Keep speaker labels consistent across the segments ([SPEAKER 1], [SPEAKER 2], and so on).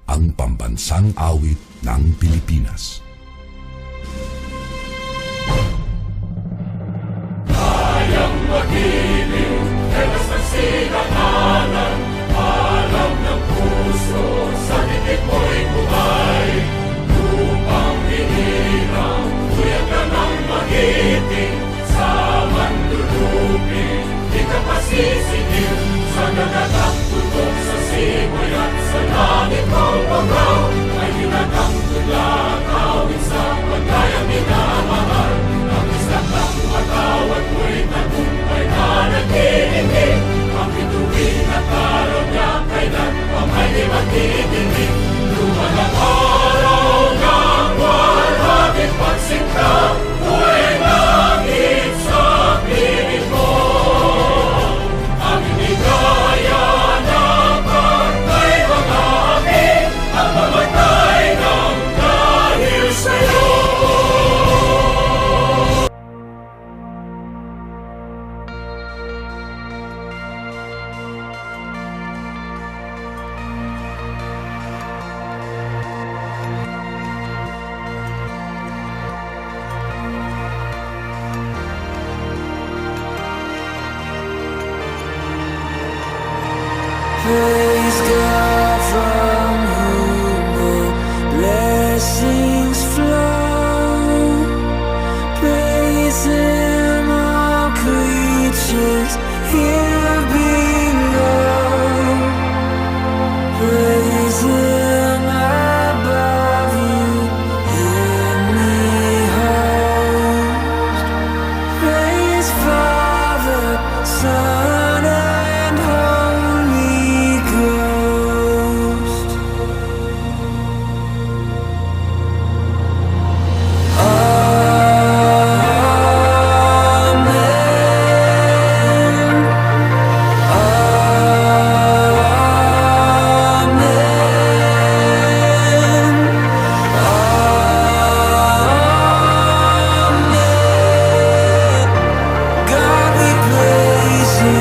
[SPEAKER 1] ang pambansang awit ng Pilipinas.
[SPEAKER 2] Kayang magiliw, helas ng sinangalan, alam ng puso, sa titik mo'y buhay. Lupang hinirang, tuyag ka ng magiting, sa mandulupin, di ka pasisingil, sa nagatang tutok sa simoy at sa langit mong pagaw, ay hinagang tula, kawin sa pagkayang minamahal, ang isang ng matawad mo'y tagumpay na nag-iingin, ang bituin at araw niya kailan pa may di magtitingin. Luman ang araw ng walhagin pagsinta, buhay langit sa piling mo. Ang inigaya na pagkay mga akin, ang mamatay ng dahil sa'yo.
[SPEAKER 3] Praise God from whom all blessings flow. Praise Him, all creatures here below. Praise Him above you in the host. Praise Father, Son, and Holy Ghost. Amen. Amen. God, we praise you.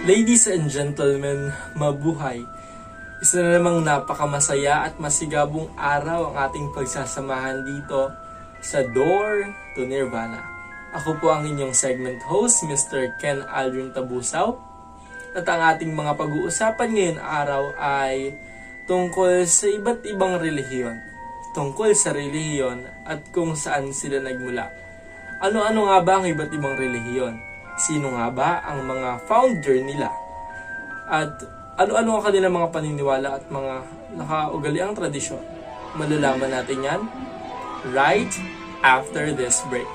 [SPEAKER 4] Ladies and gentlemen, mabuhay! Isa na namang napakamasaya at masigabong araw ang ating pagsasamahan dito sa Door to Nirvana. Ako po ang inyong segment host, Mr. Ken Aldrin Tabusaw. At ang ating mga pag-uusapan ngayon araw ay tungkol sa iba't ibang relihiyon. Tungkol sa relihiyon at kung saan sila nagmula. Ano-ano nga ba ang iba't ibang relihiyon? Sino nga ba ang mga founder nila? At ano-ano ang kanilang mga paniniwala at mga nakaugaliang tradisyon? Malalaman natin yan right after this break.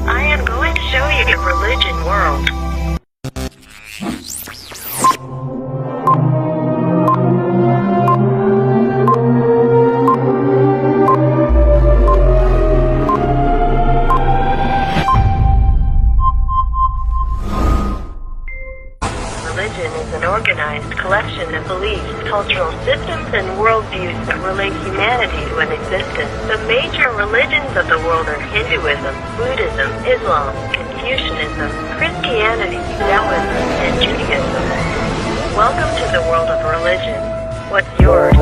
[SPEAKER 5] I am going to show you the religion world. Religion is an organized collection of beliefs, cultural systems, and worldviews that relate humanity to an existence. The major religions of the world are Hinduism, Buddhism, Islam, Confucianism, Christianity, Taoism, and Judaism. Welcome to the world of religion. What's yours?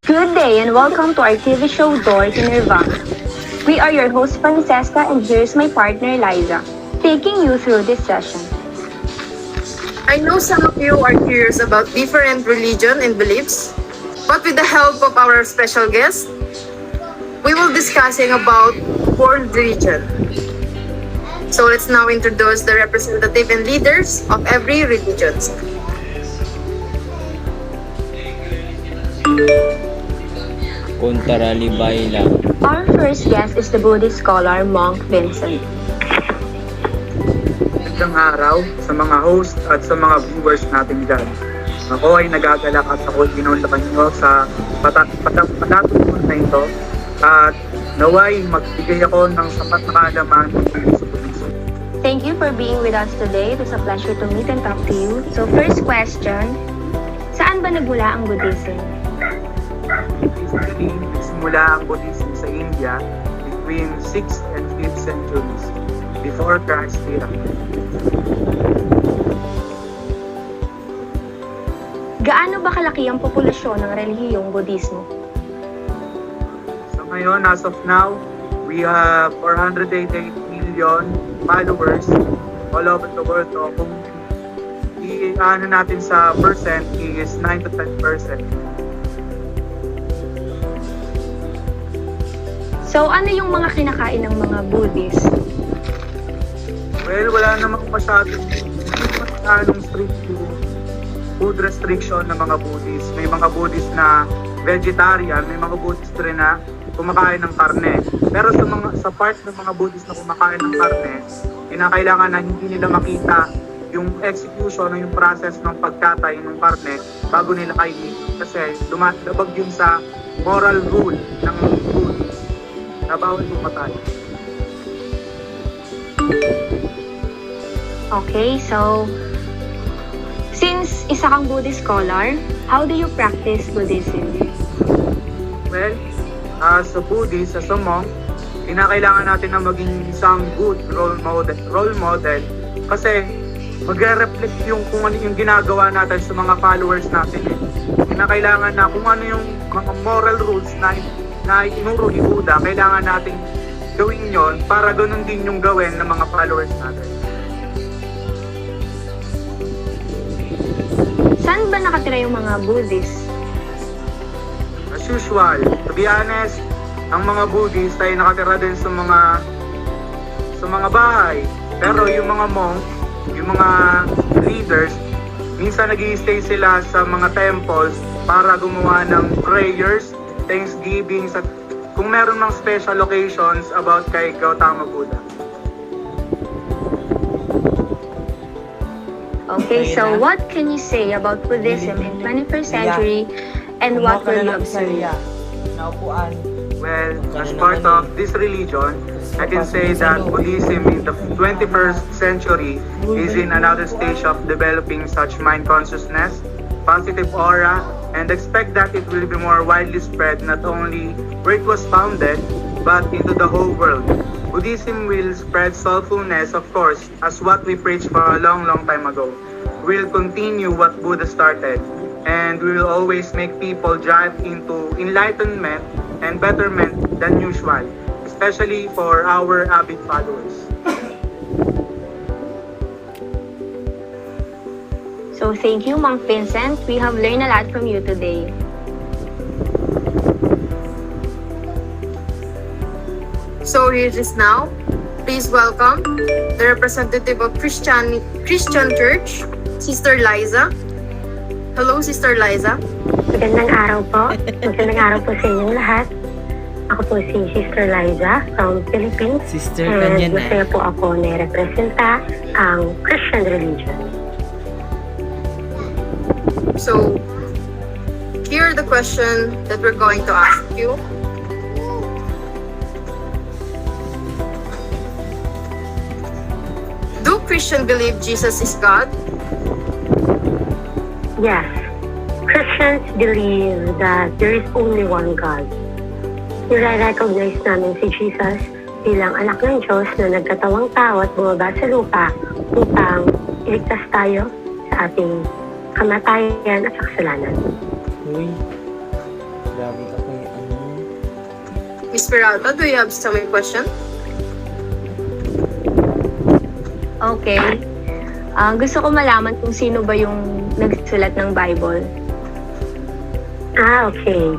[SPEAKER 6] Good day and welcome to our TV show Door to Nirvana. We are your host Francesca and here's my partner Liza, taking you through this session.
[SPEAKER 7] I know some of you are curious about different religion and beliefs, but with the help of our special guest, we will discussing about world religion. So let's now introduce the representative and leaders of every religion.
[SPEAKER 8] Kontralibay lang.
[SPEAKER 6] Our first guest is the Buddhist scholar Monk Vincent.
[SPEAKER 9] Magandang araw sa mga host at sa mga viewers natin dyan. Ako ay nagagalak at ako ginunlakan nyo sa patatutunan na ito at naway magbigay ako ng sapat na kaalaman sa Buddhism.
[SPEAKER 6] Thank you for being with us today. It was a pleasure to meet and talk to you. So first question, saan ba nagmula ang Buddhism?
[SPEAKER 9] Basically, nagsimula ang Buddhism sa India between 6th and 5th centuries before Christ's era.
[SPEAKER 6] Gaano ba kalaki ang populasyon ng relihiyong Budismo?
[SPEAKER 9] So ngayon, as of now, we have 488 million followers all over the world. So kung i-ano natin sa percent is 9 to 10%.
[SPEAKER 6] So ano yung mga kinakain ng mga Buddhist?
[SPEAKER 9] Well, wala namang masyadong strict food restriction ng mga Buddhist. May mga Buddhist na vegetarian, may mga Buddhist rin na kumakain ng karne. Pero sa part ng mga Buddhist na kumakain ng karne, kinakailangan na hindi nila makita yung execution o yung process ng pagkatay ng karne bago nila kainin. Kasi lumabag yun sa moral rule ng Buddhist na bawal pumatay.
[SPEAKER 6] Okay, so since isa kang Buddhist scholar, how do you practice Buddhism?
[SPEAKER 9] Well, as a Buddhist, as a monk, kinakailangan natin na maging isang good role model kasi magre-reflect yung kung ano yung ginagawa natin sa mga followers natin. Kinakailangan na kung ano yung mga moral rules na inuro ni Buddha, kailangan natin gawin yon para ganun din yung gawin ng mga followers natin.
[SPEAKER 6] Saan ba nakatira yung mga Buddhist?
[SPEAKER 9] As usual, to be honest, ang mga Buddhist ay nakatira din sa mga bahay. Pero yung mga monk, yung mga leaders, Minsan nag-i-stay sila sa mga temples para gumawa ng prayers, thanksgivings, at kung meron mga special occasions about kay Gautama Buddha.
[SPEAKER 6] Okay, so what can you say about Buddhism in 21st century and what will you observe?
[SPEAKER 4] Naupuan.
[SPEAKER 9] Well, as part of this religion, I can say that Buddhism in the 21st century is in another stage of developing such mind consciousness, positive aura, and expect that it will be more widely spread not only where it was founded, but into the whole world. Buddhism will spread soulfulness, of course, as what we preached for a long, long time ago. We'll continue what Buddha started, and we will always make people drive into enlightenment and betterment than usual, especially for our avid followers.
[SPEAKER 6] So thank you, Ma'am Vincent. We have learned a lot from you today.
[SPEAKER 7] So here it is now. Please welcome the representative of Christian Church, Sister Liza. Hello, Sister Liza.
[SPEAKER 8] Magandang araw po. Magandang araw po sa inyong lahat. Ako po si Sister Liza from Philippines.
[SPEAKER 10] Sister,
[SPEAKER 8] and
[SPEAKER 10] kanya na.
[SPEAKER 8] masaya po ako na representa ang Christian religion.
[SPEAKER 7] So, here are the question that we're going to ask you. Do Christians believe Jesus is God?
[SPEAKER 8] Yes, Christians believe that there is only one God. Nire-recognize namin si Jesus bilang anak ng Diyos na nagkatawang tao at bumaba sa lupa upang iligtas tayo sa ating kamatayan at kasalanan.
[SPEAKER 10] Uy, grabe ka kung ano.
[SPEAKER 7] Miss Peralta, do you have some question?
[SPEAKER 6] Okay. Gusto ko malaman kung sino ba yung nagsulat ng Bible.
[SPEAKER 8] Okay.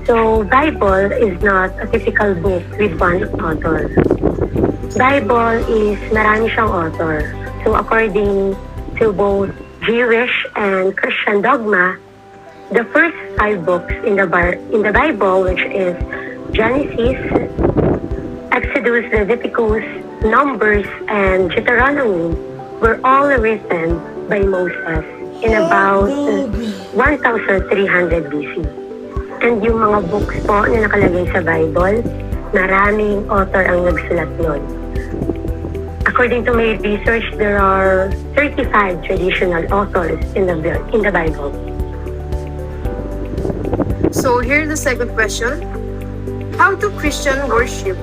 [SPEAKER 8] So, Bible is not a typical book with one author. Bible is marami siyang author. So, according to both Jewish and Christian dogma, the first 5 books in the Bible, which is Genesis, Exodus, Leviticus, Numbers, and Deuteronomy, were all written by Moses in about 1,300 BC. And yung mga books po na nakalagay sa Bible, maraming author ang nagsulat nun. According to my research, there are 35 traditional authors in the Bible.
[SPEAKER 7] So here's the second question. How do Christians worship?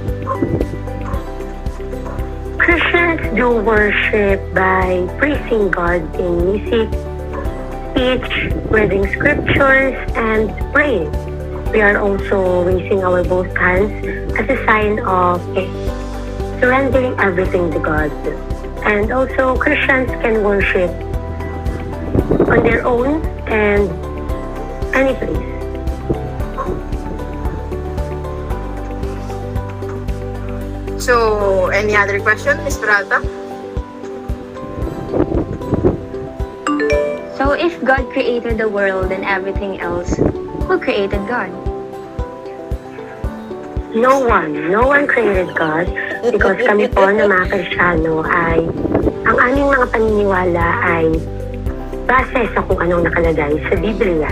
[SPEAKER 8] Christians do worship by praising God in music, speech, reading scriptures, and praying. We are also raising our both hands as a sign of surrendering everything to God. And also, Christians can worship on their own and any place.
[SPEAKER 7] So, any other question, Miss Peralta?
[SPEAKER 6] So if God created the world and everything else, who created God?
[SPEAKER 8] No one created God because kami po na mga Kristiyano ay ang aming mga paniniwala ay base sa kung anong nakalagay sa Biblia.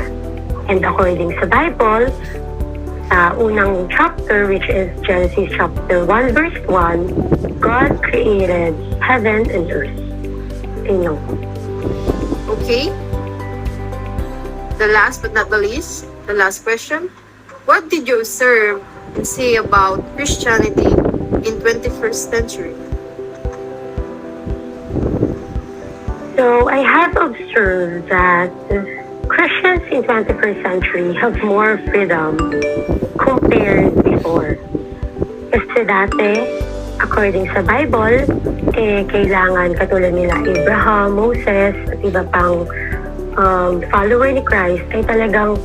[SPEAKER 8] And according sa Bible, sa unang chapter, which is Genesis chapter 1 verse 1, God created heaven and earth. Ayun.
[SPEAKER 7] Okay. The last but not the least, the last question. What did you observe and say about Christianity in 21st century?
[SPEAKER 8] So I have observed that Christians in 21st century have more freedom compared before. Kasi dati, according sa Bible, kailangan katulad nila Abraham, Moses, at iba pang follower ni Christ ay talagang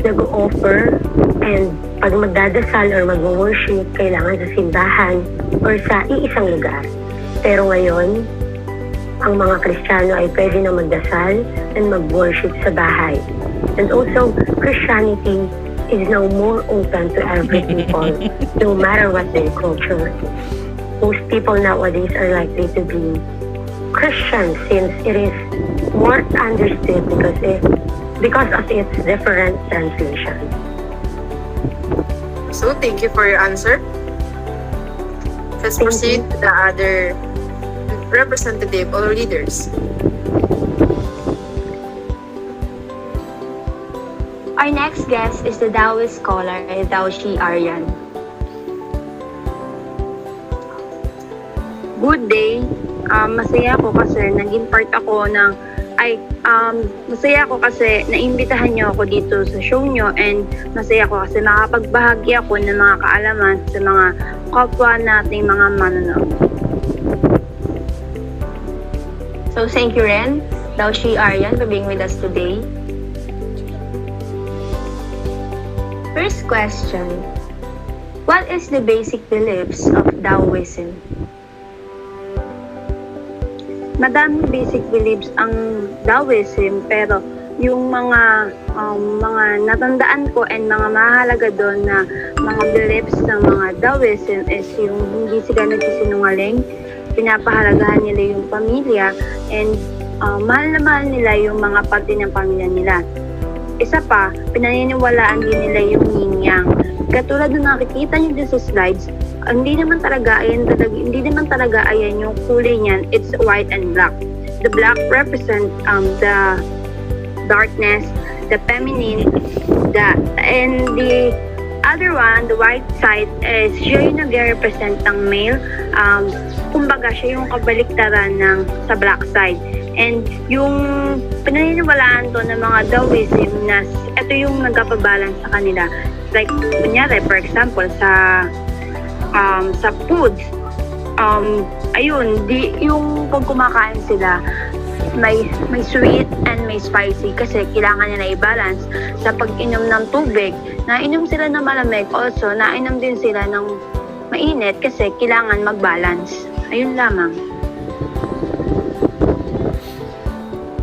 [SPEAKER 8] nag-offer, and pag magdadasal or mag-worship, kailangan sa simbahan or sa iisang lugar. Pero ngayon, ang mga Kristiyano ay pwede na magdasal and mag-worship sa bahay. And also, Christianity is now more open to every people, no matter what their culture. Most people nowadays are likely to be Christian since it is more understood because of its different translation.
[SPEAKER 7] So, thank you for your answer. Let's proceed to the other representative or leaders.
[SPEAKER 6] Our next guest is the Taoist scholar, Daoshi Aryan. Good day. Masaya ako kasi naging part ako ng masaya ako kasi naimbitahan niyo ako dito sa show niyo, and masaya ako kasi makapagbahagi ako ng mga kaalaman sa mga kapwa nating mga manonood. So thank you rin, Daoshi Aryan, for being with us today. First question, what is the basic beliefs of Taoism? Madaming basic beliefs ang Taoism, pero yung mga natandaan ko and mga mahalaga doon na mga beliefs ng mga Taoism is yung hindi sila nagsisinungaling, pinapahalagahan nila yung pamilya, and mahal na mahal nila yung mga parte ng pamilya nila. Isa pa, pinaniniwalaan din nila yung yin-yang. Katulad ng nakikita niyo sa slides, hindi naman talaga ayan yung kulay niyan. It's white and black. The black represent the darkness, the feminine, and the other one, the white side, is siya yung nag-represent ng male. Kumbaga siya yung kabaliktaran ng sa black side. And yung pinaniniwalaan to ng mga Taoism na ito yung nagpapabalance sa kanila. Like, kunyari, for example, sa foods, yung pag kumakain sila, may sweet and may spicy kasi kailangan nila i-balance. Sa pag-inom ng tubig, nainom sila ng malamig, also nainom din sila ng mainit kasi kailangan mag-balance. Ayun lamang.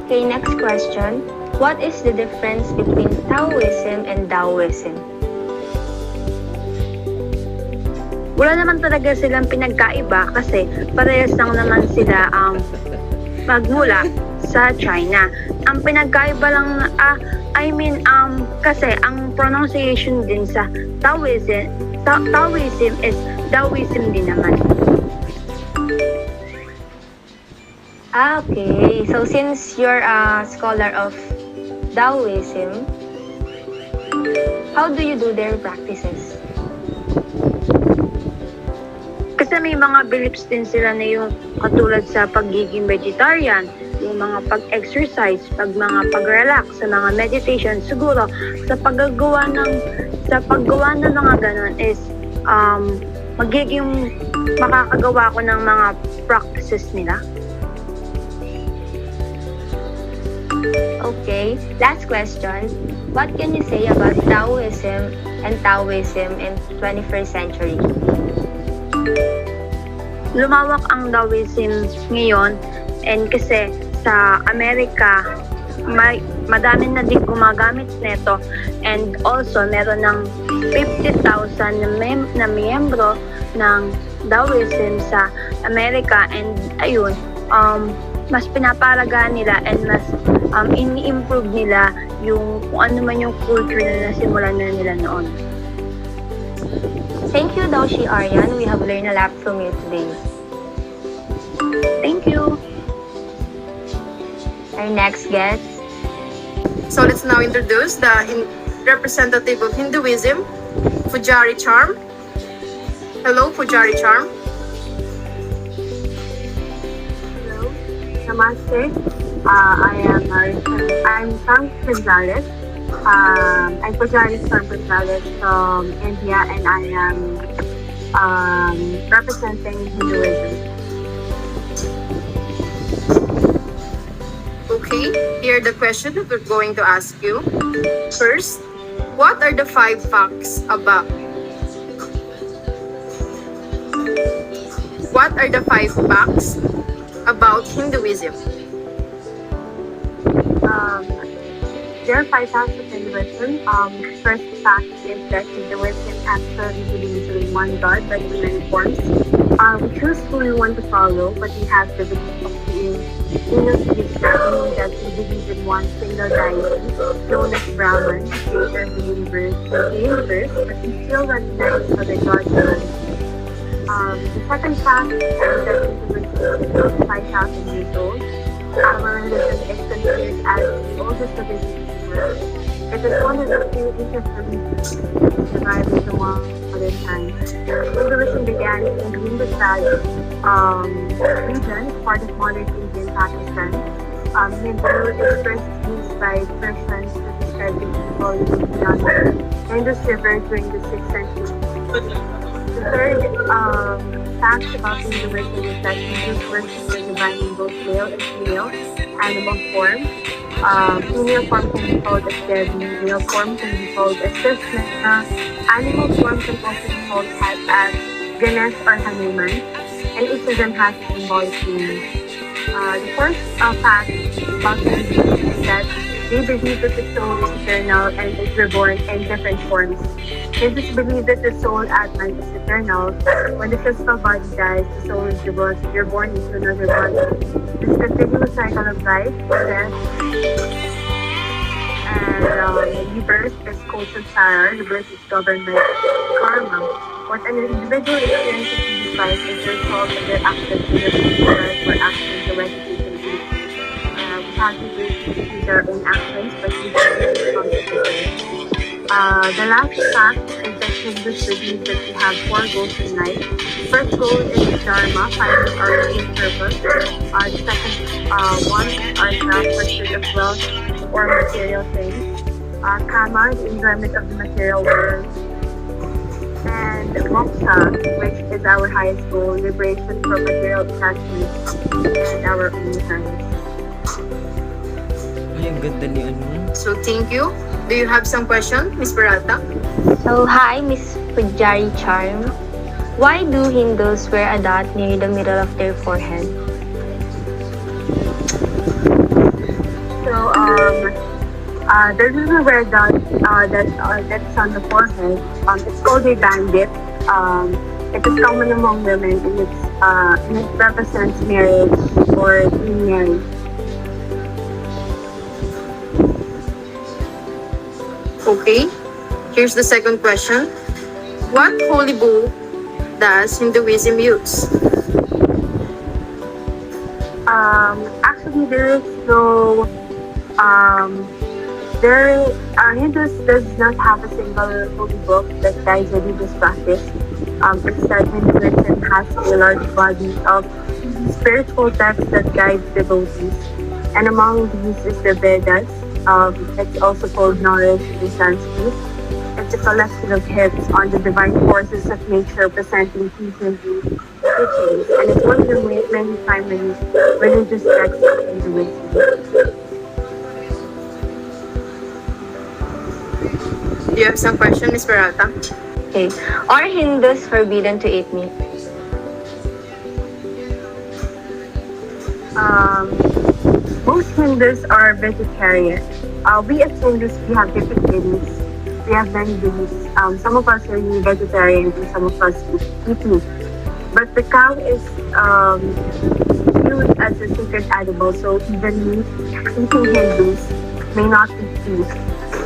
[SPEAKER 6] Okay, next question. What is the difference between Taoism and Taoism? Wala naman talaga silang pinagkaiba kasi parehas lang naman sila magmula sa China. Ang pinagkaiba lang, kasi ang pronunciation din sa Taoism is Taoism din naman. Okay. So since you're a scholar of Taoism, how do you do their practices? Kasi may mga beliefs din sila na yung katulad sa pagiging vegetarian, yung mga pag-exercise, mga pag-relax, sa mga meditation. Siguro sa paggawa ng mga ganon is makakagawa ko ng mga practices nila. Okay, last question. What can you say about Taoism and Taoism in 21st century? Lumawak ang Taoism ngayon, and kasi sa Amerika madami na din gumagamit nito, and also meron ng 50,000 na miyembro ng Taoism sa Amerika, and ayun, mas pinapalagaan nila and mas ini-improve nila yung kung ano man yung culture na nasimulan na nila noon. Thank you, Daoshi Aryan. We have learned a lot from you today. Thank you. Our next guest.
[SPEAKER 7] So let's now introduce the representative of Hinduism, Pujari Charm. Hello, Pujari Charm.
[SPEAKER 8] Hello, namaste. I'm Sam Gonzalez. I'm Pujari Sam Gonzalez from India, and I am representing Hinduism.
[SPEAKER 7] Okay, here are the questions that we're going to ask you. First, what are the 5 facts about? What are the 5 facts about Hinduism.
[SPEAKER 8] There are 5 types of Hinduism. First fact is that Hinduism actually believes in one God but in many forms. We choose who we want to follow, but we have the belief of being monotheistic, meaning that we believe in one single deity, known as Brahman, the creator of the universe, but we still recognize other gods. The second fact is that Hinduism is 5,000 years old. Our religion is considered as the oldest religion in the world. It is one of the few ancient religions surviving the modern times. Hinduism began in the Indus Valley region, part of modern Indian Pakistan. Hindu is first used by Persians to describe the people living beyond the Indus River during the 6th century. The third fact about Hinduism is that Hindus worship the divine in both male and female animal form. Female form can be called as Devi, male form can be called as Krishna. Animal form can also be called as Ganesh or Hanuman, and each of them has a symbolic meaning. The fourth fact about Hinduism is that they believe that the soul is eternal and is reborn in different forms. Hindus believe that the soul Atman is eternal. When the physical body dies, the soul is reborn into another body. This continuous cycle of life, death, and rebirth is called samsara. Rebirth is governed by karma. What an individual experiences in this life is the result of their actions in their previous life or actions already taken place. We have to choose our own actions, but we don't have the consequences. The last fact is that Hindus believe that we have 4 goals in life. First goal is Dharma, finding our true purpose. The second one is Artha, pursuit of wealth or material things. Kama, the enjoyment of the material world. And Moksha, which is our highest goal, liberation from material attachments and our own hands.
[SPEAKER 10] Ay, ang ganda ni ano.
[SPEAKER 7] So thank you. Do you have some question, Miss Parata?
[SPEAKER 11] So, hi, Miss Pujari Charm. Why do Hindus wear a dot near the middle of their forehead?
[SPEAKER 8] So, the reason where that's on the forehead, it's called a bandit. It is common among women and it represents marriage or being married.
[SPEAKER 7] Okay, here's the second question. What holy book does Hinduism use?
[SPEAKER 8] Actually, there is no Hindus does not have a single holy book that guides religious practice. Instead, Hinduism has a large body of spiritual texts that guide devotees. And among these is the Vedas. It's also called knowledge in Sanskrit. It's a collection of hymns on the divine forces of nature presenting peace and beauty, and it's one of the many primary religious texts of Hinduism.
[SPEAKER 7] Do you have some question, Miss Parata?
[SPEAKER 11] Okay. Are Hindus forbidden to eat meat?
[SPEAKER 8] Most Hindus are vegetarian. We as Hindus, we have different beliefs. We have many beliefs. Some of us are really vegetarian and some of us eat meat. But the cow is viewed as a sacred animal, so even eating Hindus may not eat beef.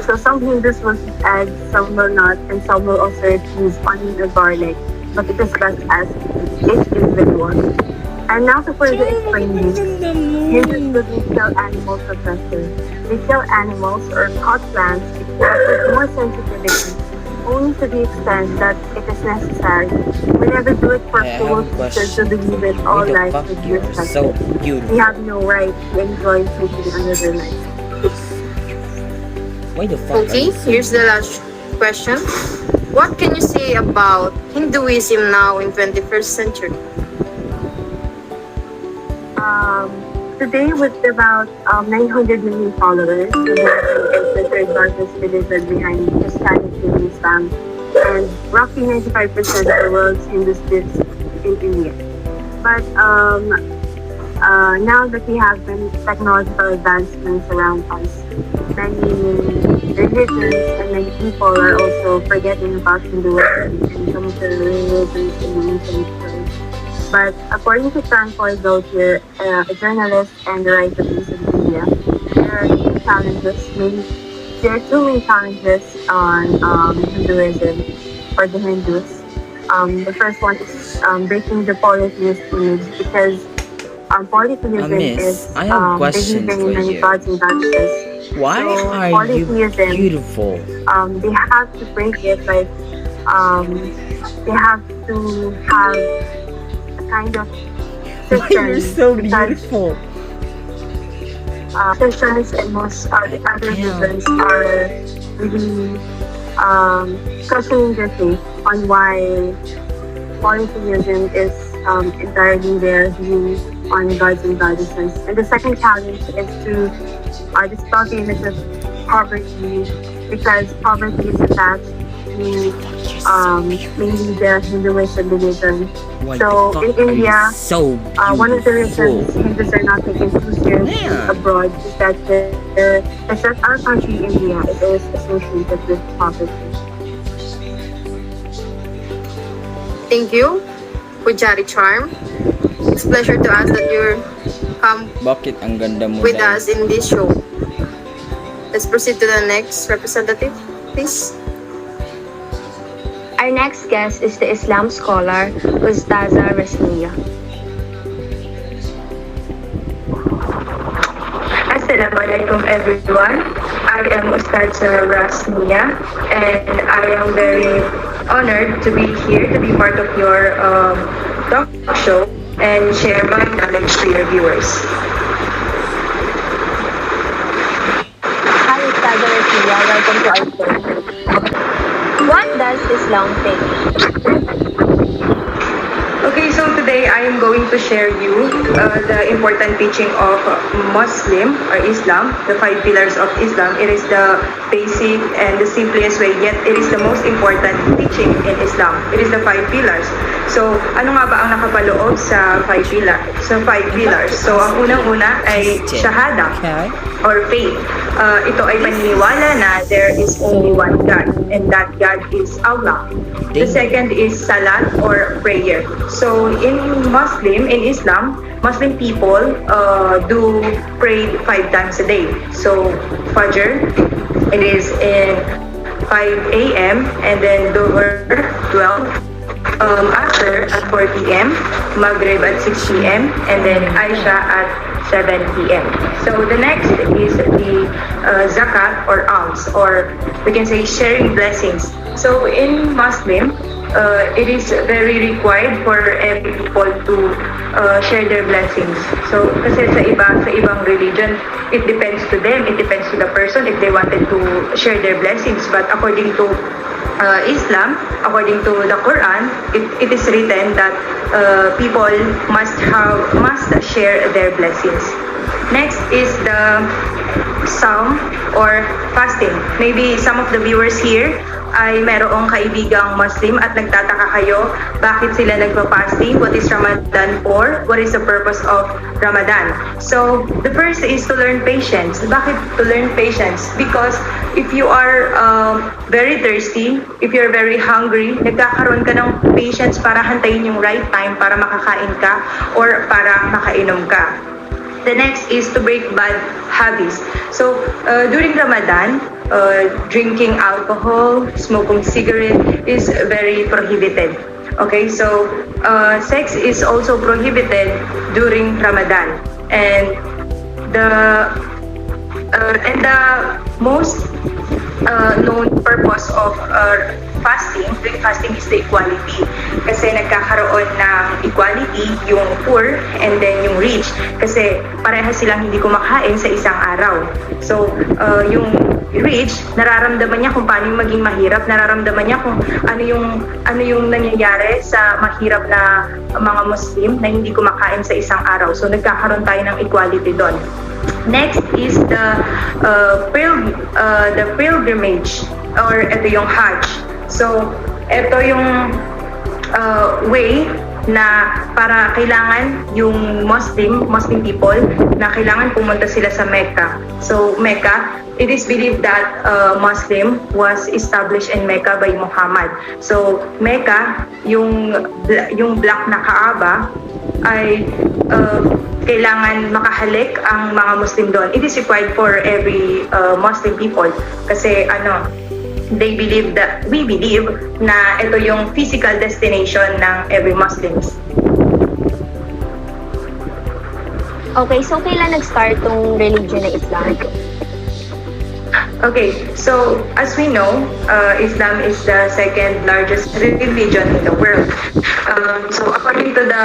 [SPEAKER 8] So some Hindus will eat eggs, some will not, and some will also use onion or garlic. But it is best as each individual. And now to further explain this, Hindus doesn't kill animals for pleasure. They kill animals or cut plants with more sensitivity, only to the extent that it is necessary. We never do it for food because we believe that all life is respected.
[SPEAKER 10] So beautiful.
[SPEAKER 8] We have no right to enjoy taking another life.
[SPEAKER 10] Why the fuck?
[SPEAKER 7] Okay, here's the last question. What can you say about Hinduism now in 21st century?
[SPEAKER 8] Today, with about 900 million followers, Hinduism is the third largest religion behind Christianity and Islam, and roughly 95% of the world's Hindus lives in India. But
[SPEAKER 6] now that we have many technological advancements around us, many religions and many people are also forgetting about Hinduism and some of the religions in the ancient world. But according to Francois Gautier, a journalist and a writer based in India, there are two challenges. There are two main challenges on Hinduism for the Hindus. The first one is breaking the polytheist image, because polytheism
[SPEAKER 10] Miss,
[SPEAKER 6] is
[SPEAKER 10] I have questions
[SPEAKER 6] believing in
[SPEAKER 10] for
[SPEAKER 6] many
[SPEAKER 10] you.
[SPEAKER 6] gods and goddesses.
[SPEAKER 10] Why
[SPEAKER 6] So
[SPEAKER 10] are you
[SPEAKER 6] polytheism,
[SPEAKER 10] beautiful?
[SPEAKER 6] they have to break it, like they have to have a kind of
[SPEAKER 10] Why you're
[SPEAKER 6] system,
[SPEAKER 10] so
[SPEAKER 6] because
[SPEAKER 10] beautiful?
[SPEAKER 6] Christians and most the other religions are really questioning their faith on why polytheism is entirely their view on gods and goddesses. And the second challenge is to dispel the image of poverty, because poverty is attached to mainly the Hinduism religion.
[SPEAKER 10] Why
[SPEAKER 6] So
[SPEAKER 10] the
[SPEAKER 6] in
[SPEAKER 10] fuck are you
[SPEAKER 6] India,
[SPEAKER 10] so
[SPEAKER 6] one of the reasons
[SPEAKER 10] beautiful?
[SPEAKER 6] Hindus are not taken too seriously
[SPEAKER 10] Man.
[SPEAKER 6] abroad is that our country, India, is always associated with poverty.
[SPEAKER 7] Thank you, Pujari Charm. It's a pleasure to us that you're come
[SPEAKER 10] Bakit ang ganda mo
[SPEAKER 7] with
[SPEAKER 10] dahil?
[SPEAKER 7] us in this show. Let's proceed to the next representative, please.
[SPEAKER 11] Our next guest is the Islam scholar, Ustaza Rasmiya.
[SPEAKER 12] Assalamualaikum everyone. I am Ustaza Rasmiya, and I am very honored to be here to be part of your talk show and share my knowledge to your viewers.
[SPEAKER 11] Hi, Ustaza Rasmiya. Welcome to our show. What does Islam teach?
[SPEAKER 12] Okay, so today I am going to share you the important teaching of Muslim or Islam, the 5 pillars of Islam. It is the basic and the simplest way, yet it is the most important teaching in Islam. It is the 5 pillars. So, ano nga ba ang nakapaloob sa 5 pillars? So, ang unang-una ay shahada or faith. Ito ay paniniwala na there is only one God, and that God is Allah. The second is salat or prayer. So in Islam, Muslim people do pray 5 times a day. So Fajr, it is in 5 a.m. and then Dhuhr 12. Asr at 4 p.m., Maghrib at 6 p.m., and then Aisha at 7 p.m. So the next is the zakat or alms, or we can say sharing blessings. So in Muslim, it is very required for every people to share their blessings. So kasi sa ibang religion, it depends to them, it depends to the person if they wanted to share their blessings. But according to Islam, according to the Quran, it is written that people must share their blessings. Next is the Psalm or fasting. Maybe some of the viewers here ay merong kaibigang Muslim at nagtataka kayo bakit sila nagpa-fasting, what is Ramadan for, what is the purpose of Ramadan. So the first is to learn patience. Bakit to learn patience? Because if you are very thirsty, if you're very hungry, nagkakaroon ka ng patience para hantayin yung right time para makakain ka or para makainom ka. The next is to break bad habits. So during Ramadan, drinking alcohol, smoking cigarette is very prohibited. Okay, so sex is also prohibited during Ramadan, and the most known purpose of during fasting is the equality. Kasi nagkakaroon ng equality yung poor and then yung rich. Kasi parehas silang hindi kumakain sa isang araw. So, yung rich, nararamdaman niya kung paano yung maging mahirap. Nararamdaman niya kung ano yung nangyayari sa mahirap na mga Muslim na hindi kumakain sa isang araw. So, nagkakaroon tayo ng equality doon. Next is the pilgrimage, or ito yung Hajj. So, ito yung way na para kailangan yung Muslim people na kailangan pumunta sila sa Mecca. So Mecca, it is believed that Muslim was established in Mecca by Muhammad. So Mecca, yung black na Kaaba ay kailangan makahalik ang mga Muslim doon. It is required for every Muslim people kasi we believe na ito yung physical destination ng every Muslims.
[SPEAKER 11] Okay, so kailan nag-start tong religion na Islam?
[SPEAKER 12] Okay, so as we know, Islam is the second largest religion in the world. So according to the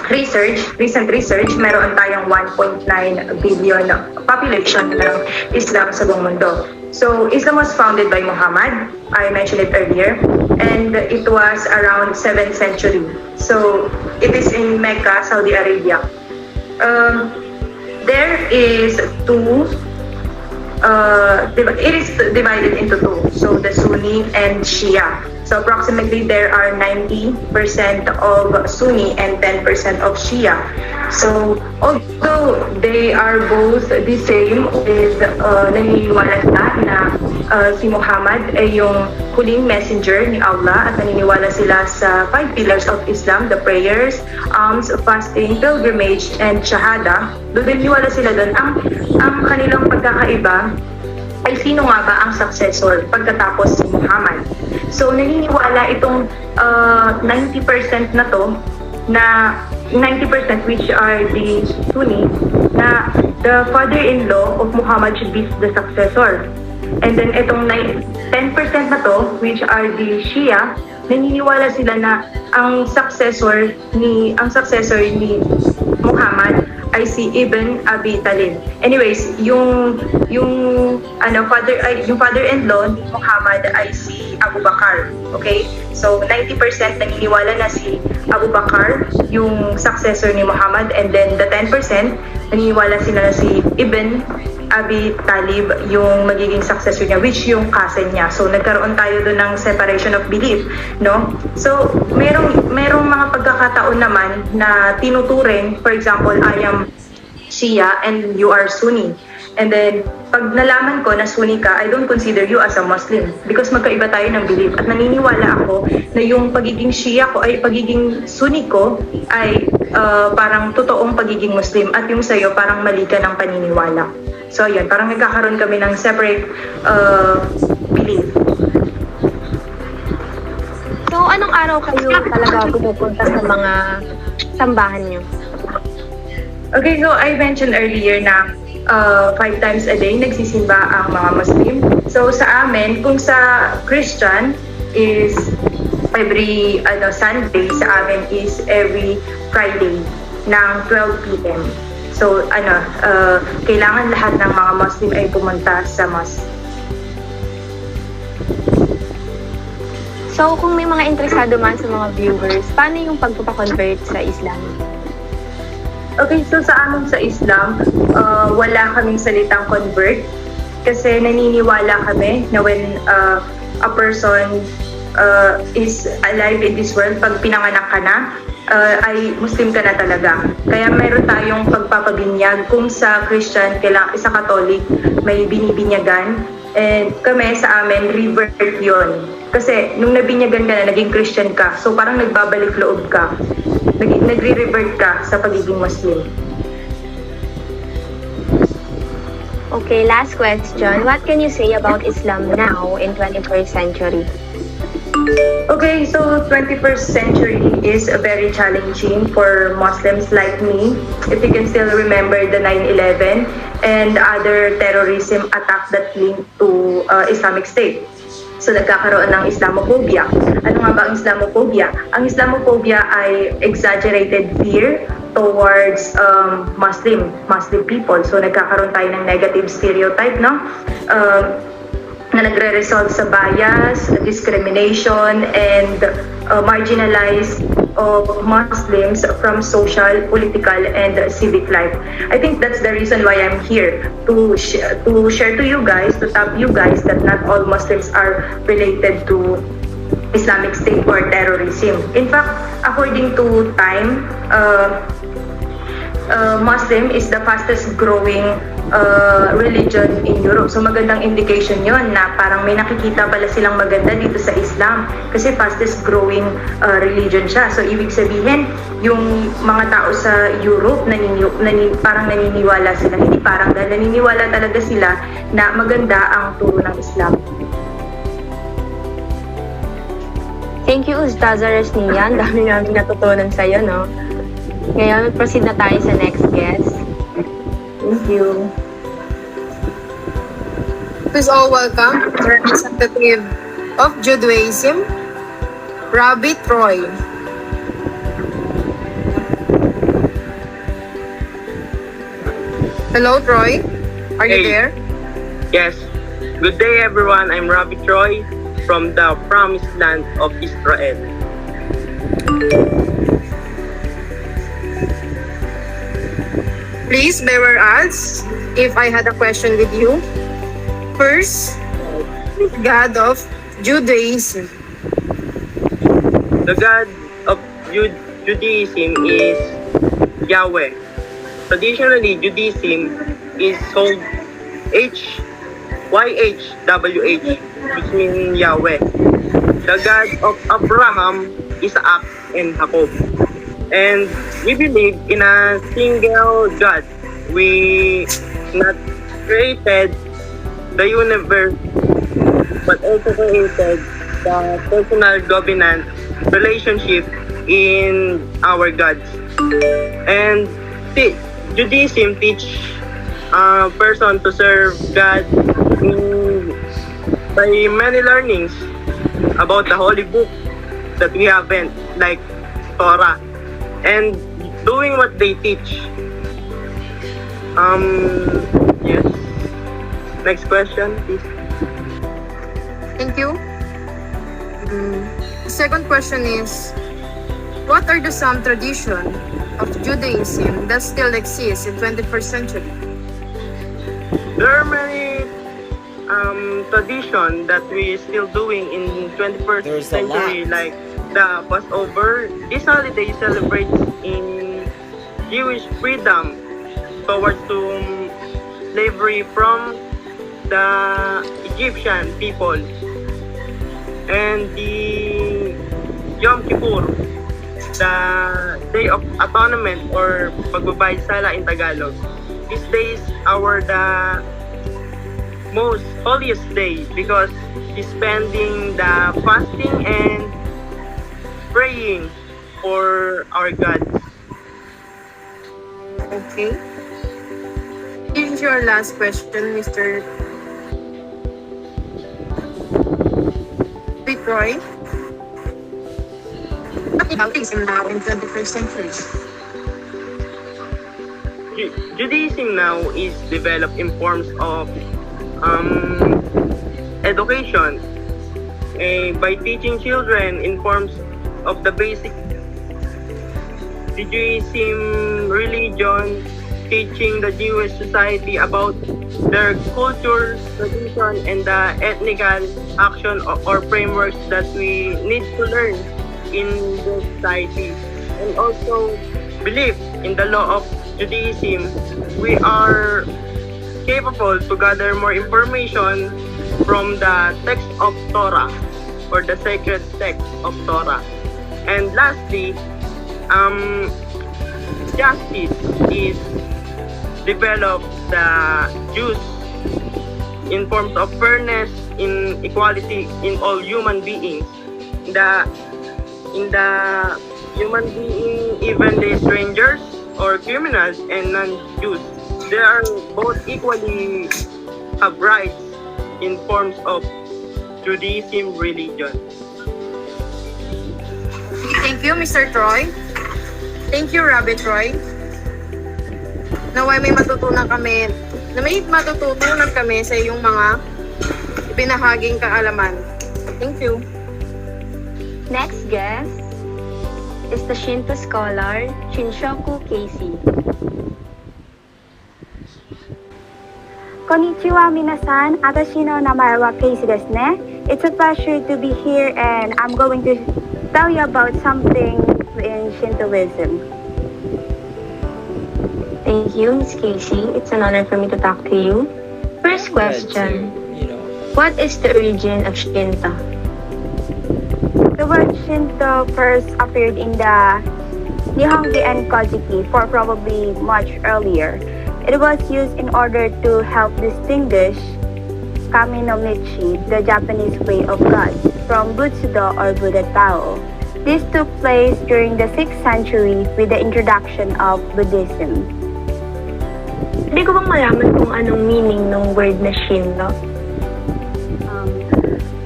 [SPEAKER 12] recent research, meron tayong 1.9 billion population ng Islam sa buong mundo. So Islam was founded by Muhammad, I mentioned it earlier, and it was around 7th century. So it is in Mecca, Saudi Arabia. There is it is divided into two, so the Sunni and Shia. So approximately there are 90% of Sunni and 10% of Shia. So although they are both the same, with naniniwala sila na si Muhammad ay yung huling messenger ni Allah at naniniwala sila sa 5 pillars of Islam, the prayers, alms, fasting, pilgrimage, and shahada. Doon naniniwala sila doon. Ang kanilang pagkakaiba ay sino nga ba ang successor pagkatapos si Muhammad. So naniniwala itong 90% na to, na 90% which are the Sunni, na the father-in-law of Muhammad should be the successor. And then itong 10% na to, which are the Shia, naniniwala sila na ang successor ni Muhammad ay si Ibn Abi Talib. Anyways, yung father-in-law ni Muhammad ay si Abu Bakar. Okay? So 90% naniniwala na si Abu Bakar yung successor ni Muhammad, and then the 10% naniniwala sila na si Ibn Abi Talib yung magiging successor niya, which yung cousin niya. So nagkaroon tayo doon ng separation of belief, no? So merong mga pagkakataon naman na tinuturing, for example, I am Shia and you are Sunni. And then pag nalaman ko na Sunni ka, I don't consider you as a Muslim because magkaiba tayo ng belief. At naniniwala ako na yung pagiging Shia ko ay pagiging Sunni ko ay parang totoong pagiging Muslim, at yung sa'yo parang mali ka ng paniniwala. So yun, parang nagkakaroon kami ng separate belief.
[SPEAKER 11] So anong araw kayo talaga pumupunta sa mga sambahan nyo?
[SPEAKER 12] Okay, so I mentioned earlier na 5 times a day nagsisimba ang mga Muslim. So sa amin, kung sa Christian is every Sunday, sa amin is every Friday ng 12 p.m. So kailangan lahat ng mga Muslim ay pumunta sa mosque.
[SPEAKER 11] So kung may mga interesado man sa mga viewers, paano yung pagpapakonvert sa Islam?
[SPEAKER 12] Okay, so sa amin sa Islam, wala kaming salitang convert kasi naniniwala kami na when a person is alive in this world, pag pinanganak ka na, ay Muslim ka na talaga. Kaya meron tayong pagpapabinyag. Kung sa Christian, sa Catholic, may binibinyagan. And kami sa amin, revert yun. Kasi nung nabinyagan ka na, naging Christian ka. So parang nagbabalik loob ka. Nagre-revert ka sa pagiging Muslim.
[SPEAKER 11] Okay, last question. What can you say about Islam now in 21st century?
[SPEAKER 12] Okay, so 21st century is very challenging for Muslims like me. If you can still remember the 9/11 and other terrorism attack that linked to Islamic State. So nagkakaroon ng Islamophobia. Ano nga ba ang Islamophobia? Ang Islamophobia ay exaggerated fear towards Muslim people. So nagkakaroon tayo ng negative stereotype, no? Na nagre-result sa bias, discrimination, and marginalize of Muslims from social, political, and civic life. I think that's the reason why I'm here, to share to you guys, to tell you guys that not all Muslims are related to Islamic State or terrorism. In fact, according to Time, Muslim is the fastest growing religion in Europe. So magandang indication yon na parang may nakikita pala silang maganda dito sa Islam kasi fastest growing religion siya. So ibig sabihin, yung mga tao sa Europe parang naniniwala sila. Hindi parang naniniwala talaga sila na maganda ang turo ng Islam.
[SPEAKER 11] Thank you, Ustaza Resnian. Dami namin natutunan sa'yo, no? Ngayon, proceed na tayo sa next guest.
[SPEAKER 12] Thank you.
[SPEAKER 7] Please all welcome the representative of Judaism, Rabbi Troy. Hello, Troy. Are you there?
[SPEAKER 13] Yes. Good day, everyone. I'm Rabbi Troy from the Promised Land of Israel.
[SPEAKER 7] Please bear with us if I had a question with you. First, God of Judaism.
[SPEAKER 13] The God of Judaism is Yahweh. Traditionally, Judaism is called YHWH, which means Yahweh. The God of Abraham, Isaac, and Jacob. And we believe in a single God. We not created the universe, but also created the personal governance relationship in our gods. And Judaism teach a person to serve God by many learnings about the holy book that we haven't, like Torah, and doing what they teach. Yes. Next question, please.
[SPEAKER 7] Thank you. The second question is, what are the some tradition of Judaism that still exists in 21st century?
[SPEAKER 13] There are many tradition that we still doing in 21st century, like the Passover. This holiday celebrates in Jewish freedom towards to slavery from the Egyptian people. And the Yom Kippur, the Day of Atonement or Pagbabayad Sala in Tagalog. These days are the most holiest day because he's spending the fasting and praying for our God.
[SPEAKER 7] Okay. This is your last question, Mr. Troy. What about Judaism now in 21st century?
[SPEAKER 13] Judaism now is developed in forms of education by teaching children in forms of the basic Judaism religion, teaching the Jewish society about their culture, tradition, and the ethnical action or frameworks that we need to learn in the society. And also belief in the law of Judaism. We are capable to gather more information from the text of Torah or the sacred text of Torah. And lastly, justice is developed the Jews in forms of fairness, in equality in all human beings. In the human being, even the strangers or criminals and non-Jews, they are both equally have rights in forms of Judaism religion.
[SPEAKER 7] Thank you, Mr. Troy. Thank you, Rabbi Troy. Naway may matutunan kami sa iyong mga ibinahaging kaalaman. Thank you.
[SPEAKER 11] Next guest is the Shinto scholar, Shinshoku Casey.
[SPEAKER 6] Konnichiwa minasan, atashi no namae wa Casey desu ne. It's a pleasure to be here, and I'm going to tell you about something in Shintoism.
[SPEAKER 11] Thank you, Miss Casey. It's an honor for me to talk to you. First question. What is the origin of Shinto?
[SPEAKER 6] The word Shinto first appeared in the Nihongi and Kojiki for probably much earlier. It was used in order to help distinguish Kami no Michi, the Japanese way of God, from Butsudo or Buddha Tao. This took place during the 6th century with the introduction of Buddhism.
[SPEAKER 11] Hindi ko bang malaman kung anong meaning ng word na Shinto?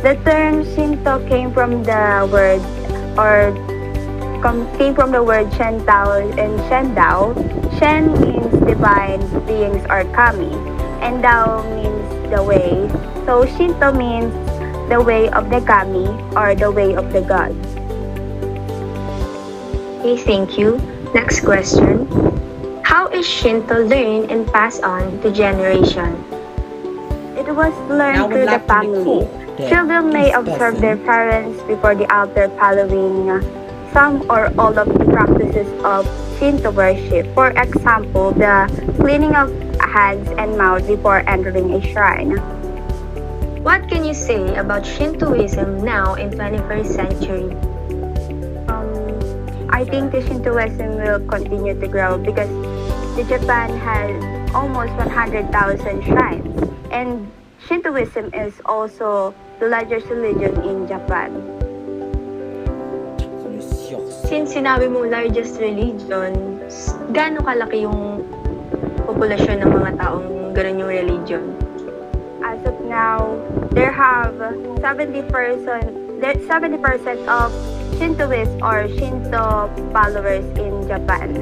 [SPEAKER 6] The term Shinto came from the word Shentao and Shendao. Shen means divine beings or kami, and Dao means the way. So Shinto means the way of the kami or the way of the god.
[SPEAKER 11] Okay, thank you. Next question. How is Shinto learned and passed on to generation?
[SPEAKER 6] It was learned through the family. Children may observe their parents before the altar following some or all of the practices of Shinto worship. For example, the cleaning of hands and mouth before entering a shrine.
[SPEAKER 11] What can you say about Shintoism now in 21st century?
[SPEAKER 6] I think the Shintoism will continue to grow because Japan has almost 100,000 shrines, and Shintoism is also the largest religion in Japan.
[SPEAKER 11] Since sinabi mo largest religion, gaano kalaki yung populasyon ng mga taong ganun yung religion?
[SPEAKER 6] As of now, there have 70% of Shintoists or Shinto followers in Japan.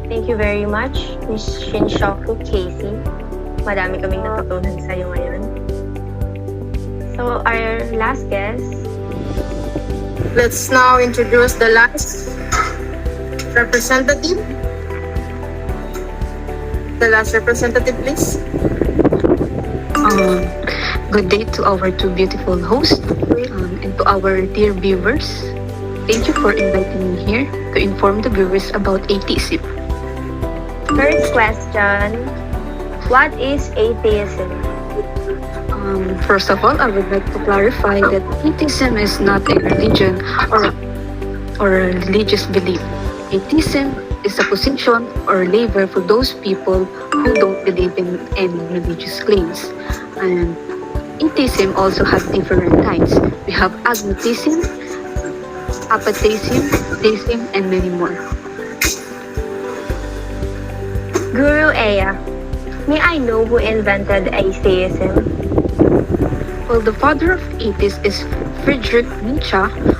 [SPEAKER 11] Thank you very much, Ms. Shinshoku Casey. Madami kaming natutunan sa'yo ngayon. So, our last guest.
[SPEAKER 7] Let's now introduce the last representative. The last representative, please.
[SPEAKER 14] Good day to our two beautiful hosts and to our dear viewers. Thank you for inviting me here to inform the viewers about atheism.
[SPEAKER 11] First question, what is atheism?
[SPEAKER 14] First of all, I would like to clarify that atheism is not a religion or a religious belief. Atheism is a position or label for those people who don't believe in any religious claims. And atheism also has different types. We have agnosticism, apatheism, theism, and many more.
[SPEAKER 11] Guru Aya, may I know who invented atheism?
[SPEAKER 14] Well, the father of atheists is Friedrich Nietzsche,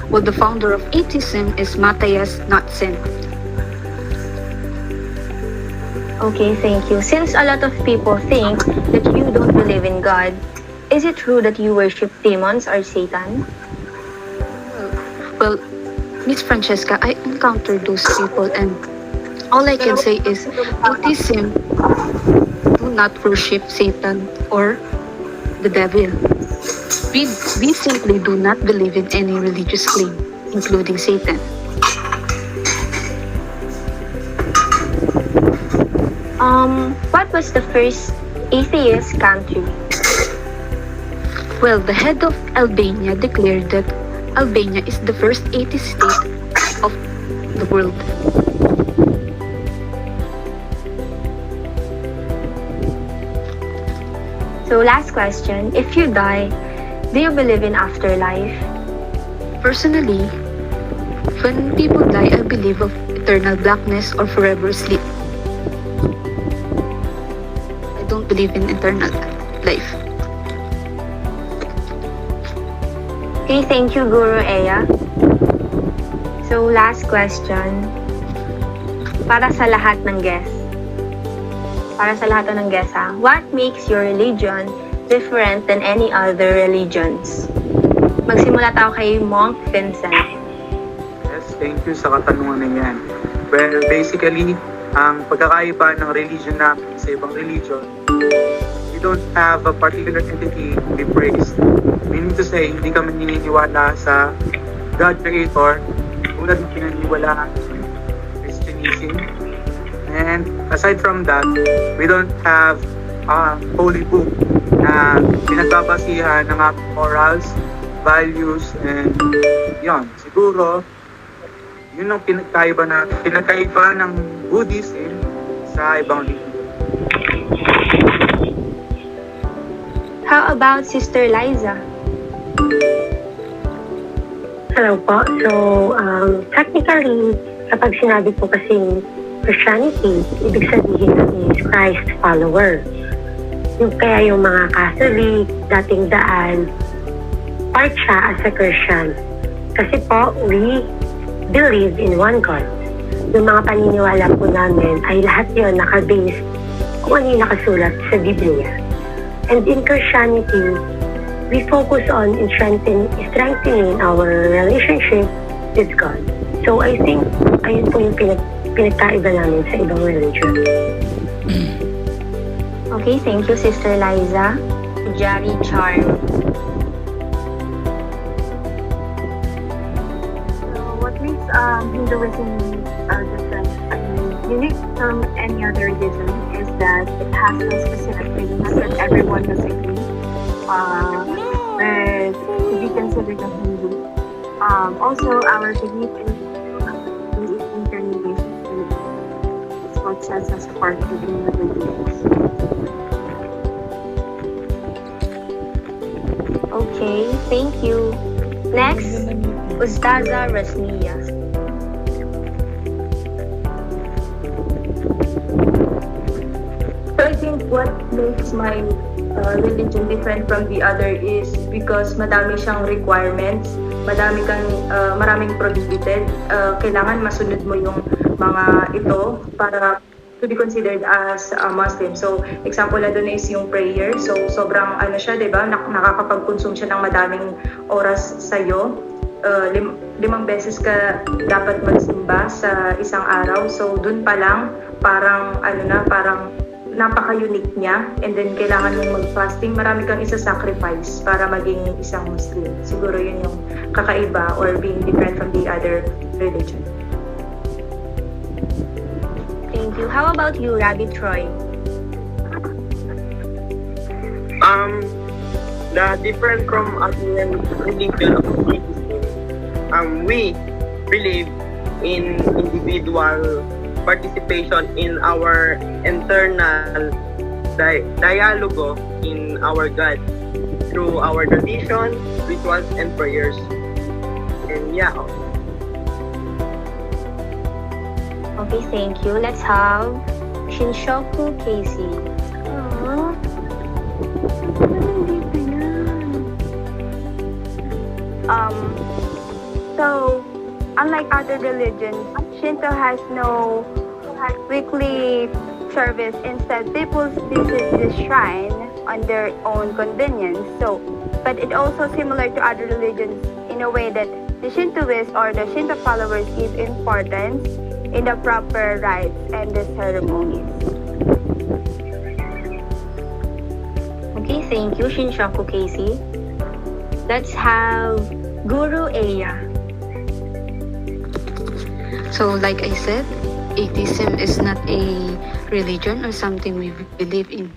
[SPEAKER 14] while the founder of atheism is Matthias Nietzsche.
[SPEAKER 11] Okay, thank you. Since a lot of people think that you don't believe in God, is it true that you worship demons or Satan?
[SPEAKER 14] Well, Miss Francesca, I encountered those people, and all I can say is atheism do not worship Satan or the devil. We simply do not believe in any religious claim, including Satan.
[SPEAKER 11] What was the first atheist country?
[SPEAKER 14] Well, the head of Albania declared that Albania is the first atheist state of the world.
[SPEAKER 11] So last question, if you die, do you believe in afterlife?
[SPEAKER 14] Personally, when people die, I believe of eternal blackness or forever sleep. I don't believe in eternal life.
[SPEAKER 11] Okay, thank you, Guru Aya. So last question, para sa lahat ng guests. What makes your religion different than any other religions? Magsimula tayo kay Monk Vincent.
[SPEAKER 9] Yes, thank you sa katanungan na yan. Well, basically, ang pagkakaiba ng religion namin sa ibang religion, we don't have a particular entity to be praised. Meaning to say, hindi kami naniniwala sa God Creator, tulad ng pinaniniwala sa Christianism. And aside from that, we don't have a holy book na pinagbabasihan ng ating morals, values, and yun. Siguro, yun ang pinagkaiba ng Buddhism sa ibang religion.
[SPEAKER 11] How about Sister Liza?
[SPEAKER 8] Hello po. So, technically, kapag sinabi po kasi Christianity, ibig sabihin is Christ follower. Kaya yung mga Catholic, dating daan, part siya as a Christian. Kasi po, we believe in one God. Yung mga paniniwala po namin ay lahat yun nakabase kung ano yung nakasulat sa Biblia. And in Christianity, we focus on strengthening our relationship with God. So I think, ayun po yung pinagkaiba namin sa ibang religion.
[SPEAKER 11] Okay, thank you, Sister Liza. Jari Charm.
[SPEAKER 6] So what makes Hinduism different and unique from any other religion is that it has no specific beliefs that everyone must agree with to be considered a Hindu. Also, our belief in reincarnation is what sets us apart from the religions.
[SPEAKER 11] Okay, thank you. Next, Ustaza Rasmiya.
[SPEAKER 12] So I think what makes my religion different from the other is because madami siyang requirements, maraming prohibited. Kailangan masunod mo yung mga ito para to be considered as a Muslim. So, example na doon is yung prayer. So, sobrang siya, di ba? Nakakapag-consume siya ng madaming oras sa'yo. 5 beses ka dapat magsimba sa isang araw. So, doon pa lang, parang napaka-unique niya. And then, kailangan mong mag-fasting. Marami kang isa-sacrifice para maging isang Muslim. Siguro yun yung kakaiba or being different from the other religion.
[SPEAKER 11] Thank you. How about you, Rabbi Troy?
[SPEAKER 13] The different from other religion of Buddhism, we believe in individual participation in our internal dialogue in our God through our tradition, rituals, and prayers. And yeah.
[SPEAKER 11] Okay, thank you. Let's have Shinshoku Casey.
[SPEAKER 6] So, unlike other religions, Shinto has no weekly service. Instead, people visit this shrine on their own convenience. So, but it also similar to other religions in a way that the Shintoists or the Shinto followers give importance in the proper rites and the ceremonies.
[SPEAKER 11] Okay, thank you, Shinshoku Casey. Let's have Guru Eya.
[SPEAKER 14] So like I said, atheism is not a religion or something we believe in.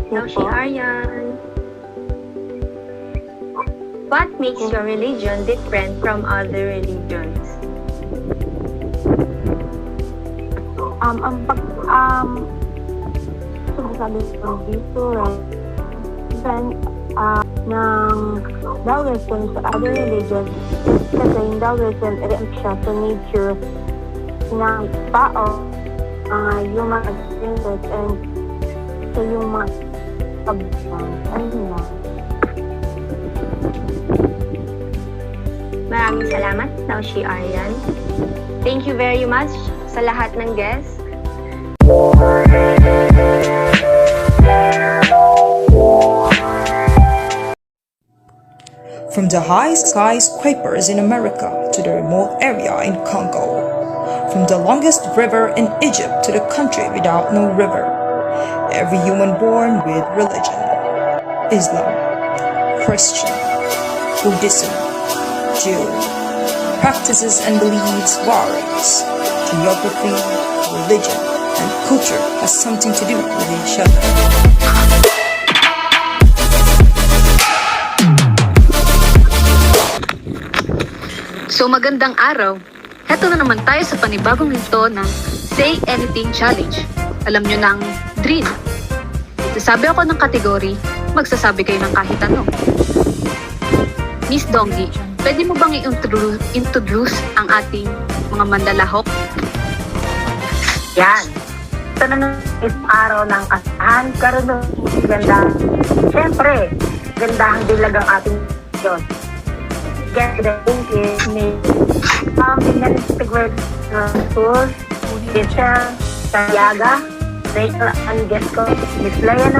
[SPEAKER 11] Now, Aryan. What makes your religion different from other religions?
[SPEAKER 6] Sabi ko dito, then, ng Taoism sa other religions, kasi yung Taoism, i-react siya sa nature ng tao, human experiences, and sa yung mga ayun na.
[SPEAKER 11] Maraming salamat, Naushi Aryan. Thank you very much sa lahat ng guests.
[SPEAKER 15] From the high skyscrapers in America to the remote area in Congo. From the longest river in Egypt to the country without no river. Every human born with religion. Islam, Christian, Buddhism, Jew, practices and beliefs varies. Geography, religion, and culture has something to do with each other.
[SPEAKER 14] So magandang araw! Heto na naman tayo sa panibagong hinto ng Say Anything Challenge. Alam nyo na ang drill. Sasabi ako ng kategory, magsasabi kayo ng kahit ano. Miss Donggi, pwede mo bang i-introduce ang ating mga mandalahok?
[SPEAKER 8] Yan. Ito na nung isang araw ng kasahan, karoon ng ganda. Siyempre, gandahang dilag ang ating Diyos. Get the link is me. Magnetic work school, teacher, Sayaga, Rachel and guest ko, Miss Leia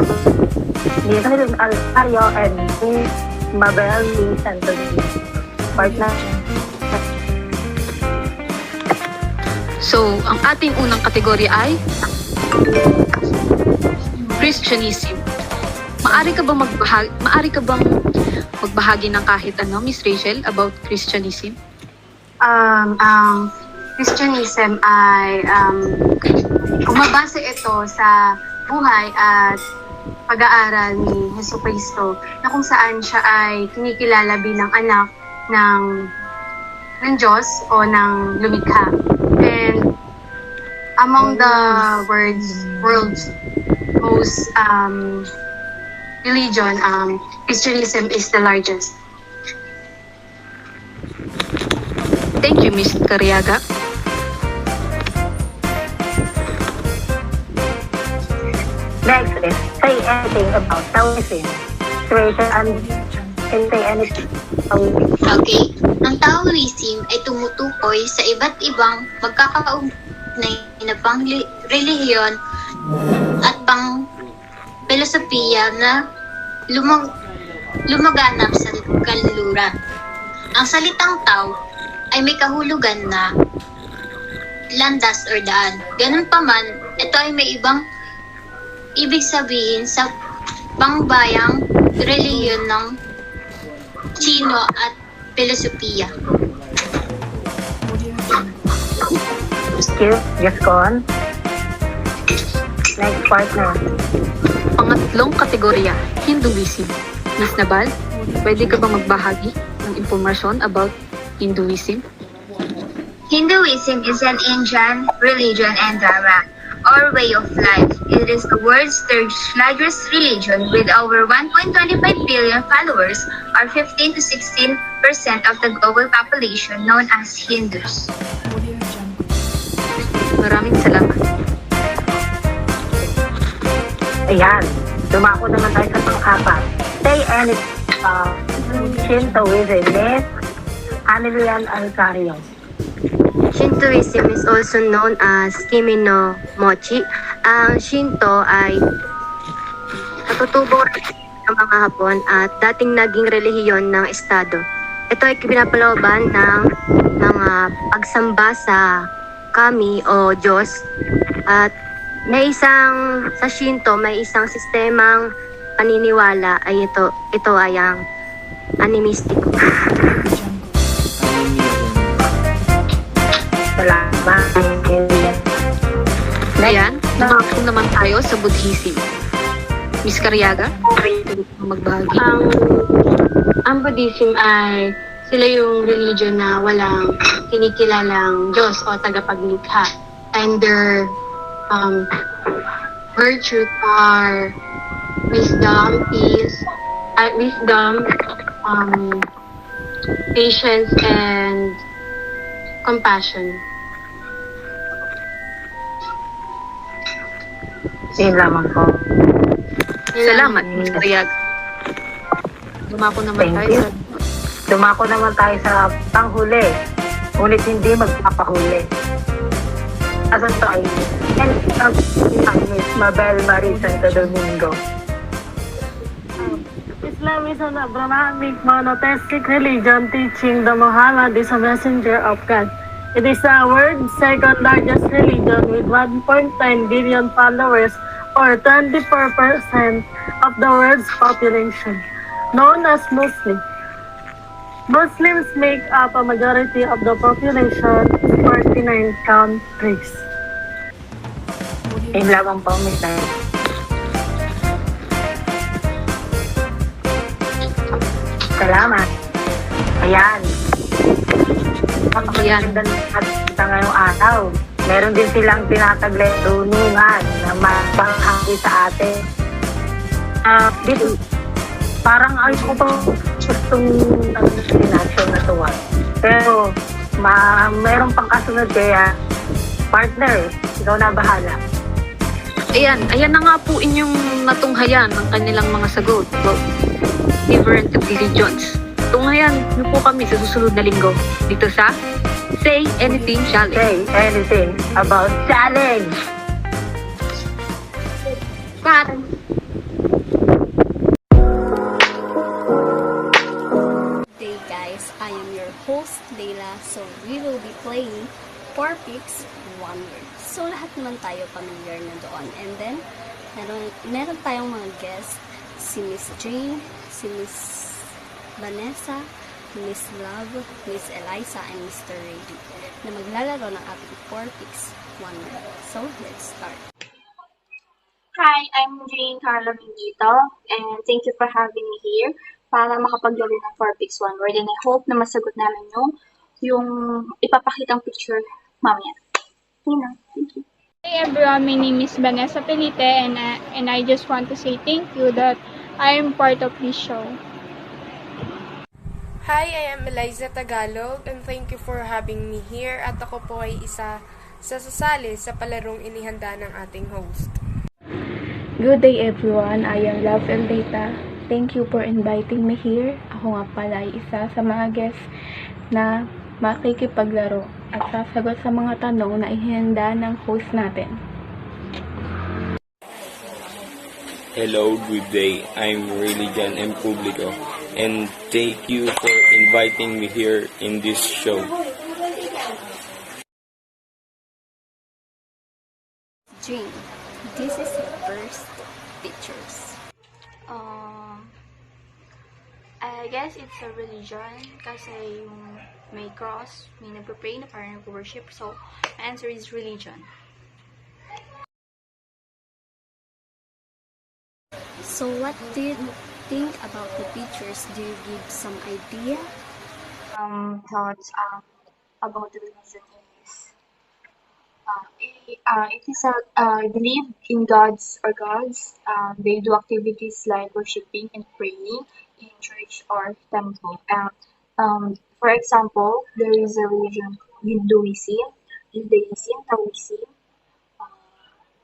[SPEAKER 8] Miss Alvario, and Miss Mabel Lee Santos. Partner.
[SPEAKER 14] So, ang ating unang kategory ay Christianism. Maari ka bang magbahagi ng kahit ano, Miss Rachel, about Christianism?
[SPEAKER 6] Ang Christianism ay umabase ito sa buhay at pag-aaral ni Jesucristo na kung saan siya ay kinikilala bilang anak ng Diyos o ng lumikha. And among the world's most religion, Christianism is the largest.
[SPEAKER 14] Thank you, Miss Cariaga.
[SPEAKER 8] Next is say anything about Taoism. Rachel and say anything.
[SPEAKER 16] Okay. Ang Taoism ay tumutukoy sa iba't ibang magkakaugnay na pang-relihiyon at pang-filosofiya na lumaganap sa kanluran. Ang salitang Tao ay may kahulugan na landas or daan. Ganun pa man, ito ay may ibang ibig sabihin sa pangbayang relihiyon ng Chino at filosofiya.
[SPEAKER 8] Thank you. Just go on. Next partner.
[SPEAKER 14] Pangatlong kategorya, Hinduism. Miss Nabal, pwede ka bang magbahagi ng impormasyon about Hinduism?
[SPEAKER 11] Hinduism is an Indian religion and dharma, or way of life. It is the world's third largest religion with over 1.25 billion followers, or 15 to 16% of the global population known as Hindus.
[SPEAKER 14] Maraming salamat.
[SPEAKER 8] Ayan. Dumako naman tayo sa pang-apat. Say anything about Shintoism. Miss Anilian Alcario.
[SPEAKER 17] Shintoism is also known as Kimi no Mochi. Ang Shinto ay natutubo ng mga Hapon at dating naging relihiyon ng Estado. Ito ay pinapalooban ng mga pagsamba sa kami o Diyos at sa Shinto may isang sistemang paniniwala ay ito ay ang animistiko.
[SPEAKER 8] Salamat.
[SPEAKER 14] Ayan, dumako naman tayo sa Buddhism. Miss Cariaga, magbahagi.
[SPEAKER 6] Ang Buddhism ay sila yung religion na walang kinikilalang Diyos o tagapaglikha. And their virtues are wisdom, patience, and compassion.
[SPEAKER 8] Yun lamang po.
[SPEAKER 14] Salamat, Miss Cariaga. Dumako naman tayo sa panghuli. Ngunit hindi magpapahuli. Asan to ay Miss Mabel Marie Santo Domingo.
[SPEAKER 18] Islam is an Abrahamic monotheistic religion teaching that Muhammad is a messenger of God. It is the world's second largest religion with 1.9 billion followers or 24% of the world's population. Known as Muslim. Muslims make up a majority of the population in 49 countries.
[SPEAKER 8] Ilawang po, Miss. Salamat. Ayan. Ayan. At sa ngayong araw, meron din silang tinataglay tunungan na mapanghagi sa atin. Dito, parang ay ko pa gustong inaction na tuwa. Pero, meron pang kasunod kaya, partner, ikaw na bahala.
[SPEAKER 14] Ayan na nga po inyong natunghayan ng kanilang mga sagot about different religions. Tunghayan niyo po kami sa susunod na linggo dito sa Say Anything Challenge.
[SPEAKER 8] Say anything about challenge.
[SPEAKER 14] Cut!
[SPEAKER 19] Hey guys, I am your host, Leila. So we will be playing 4 Picks, 1 Word. So lahat naman tayo familiar na doon. And then, meron tayong mga guests, si Miss Jane, si Miss Vanessa, Miss Love, Miss Eliza, and Mr. Rady na maglalaro ng ating 4 Picks, 1 Word. So let's start.
[SPEAKER 20] Hi, I'm Jane Carla Mingito, and thank you for having me here para makapaglaro ng 4 Picks, 1 Word. And I hope na masagot namin yung ipapakitang picture mamaya. Thank you.
[SPEAKER 21] Hey everyone, my name is Vanessa Pelite, and I just want to say thank you that I am part of this show.
[SPEAKER 22] Hi, I am Eliza Tagalog, and thank you for having me here. At ako po ay isa sa sasali sa palarong inihanda ng ating host.
[SPEAKER 23] Good day everyone, I am Love and Data. Thank you for inviting me here. Ako nga pala ay isa sa mga guests na makikipaglaro at sasagot sa mga tanong na ihanda ng host natin.
[SPEAKER 24] Hello, good day. I'm Religion M. Publico, and thank you for inviting me here in this show.
[SPEAKER 19] Jane, this is your first pictures.
[SPEAKER 20] I guess it's a religion kasi yung may cross, may nagpe-pray na parang nag-worship. So, my answer is religion.
[SPEAKER 19] So what did you think about the pictures? Do you give some idea?
[SPEAKER 20] Thoughts about the religion is it is I believe in gods or gods. They do activities like worshiping and praying in church or temple. For example, there is a religion Hinduism, Judaism, Taoism,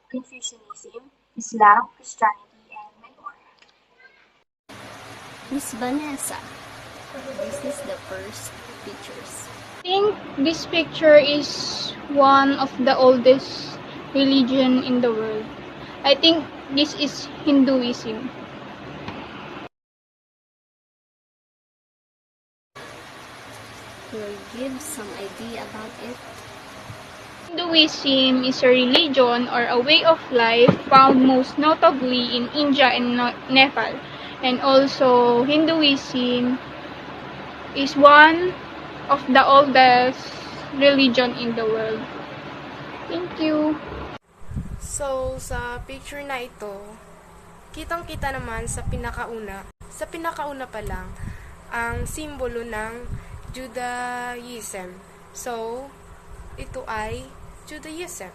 [SPEAKER 20] Confucianism, Islam, Christianity, and many more.
[SPEAKER 19] Miss Vanessa, this is the first pictures.
[SPEAKER 21] I think this picture is one of the oldest religion in the world. I think this is Hinduism.
[SPEAKER 19] Will you give some idea about it?
[SPEAKER 21] Hinduism is a religion or a way of life found most notably in India and Nepal. And also, Hinduism is one of the oldest religion in the world. Thank you.
[SPEAKER 22] So, sa picture na ito, kitang-kita naman sa pinakauna pa lang, ang simbolo ng Judaism. So, ito ay Judaism.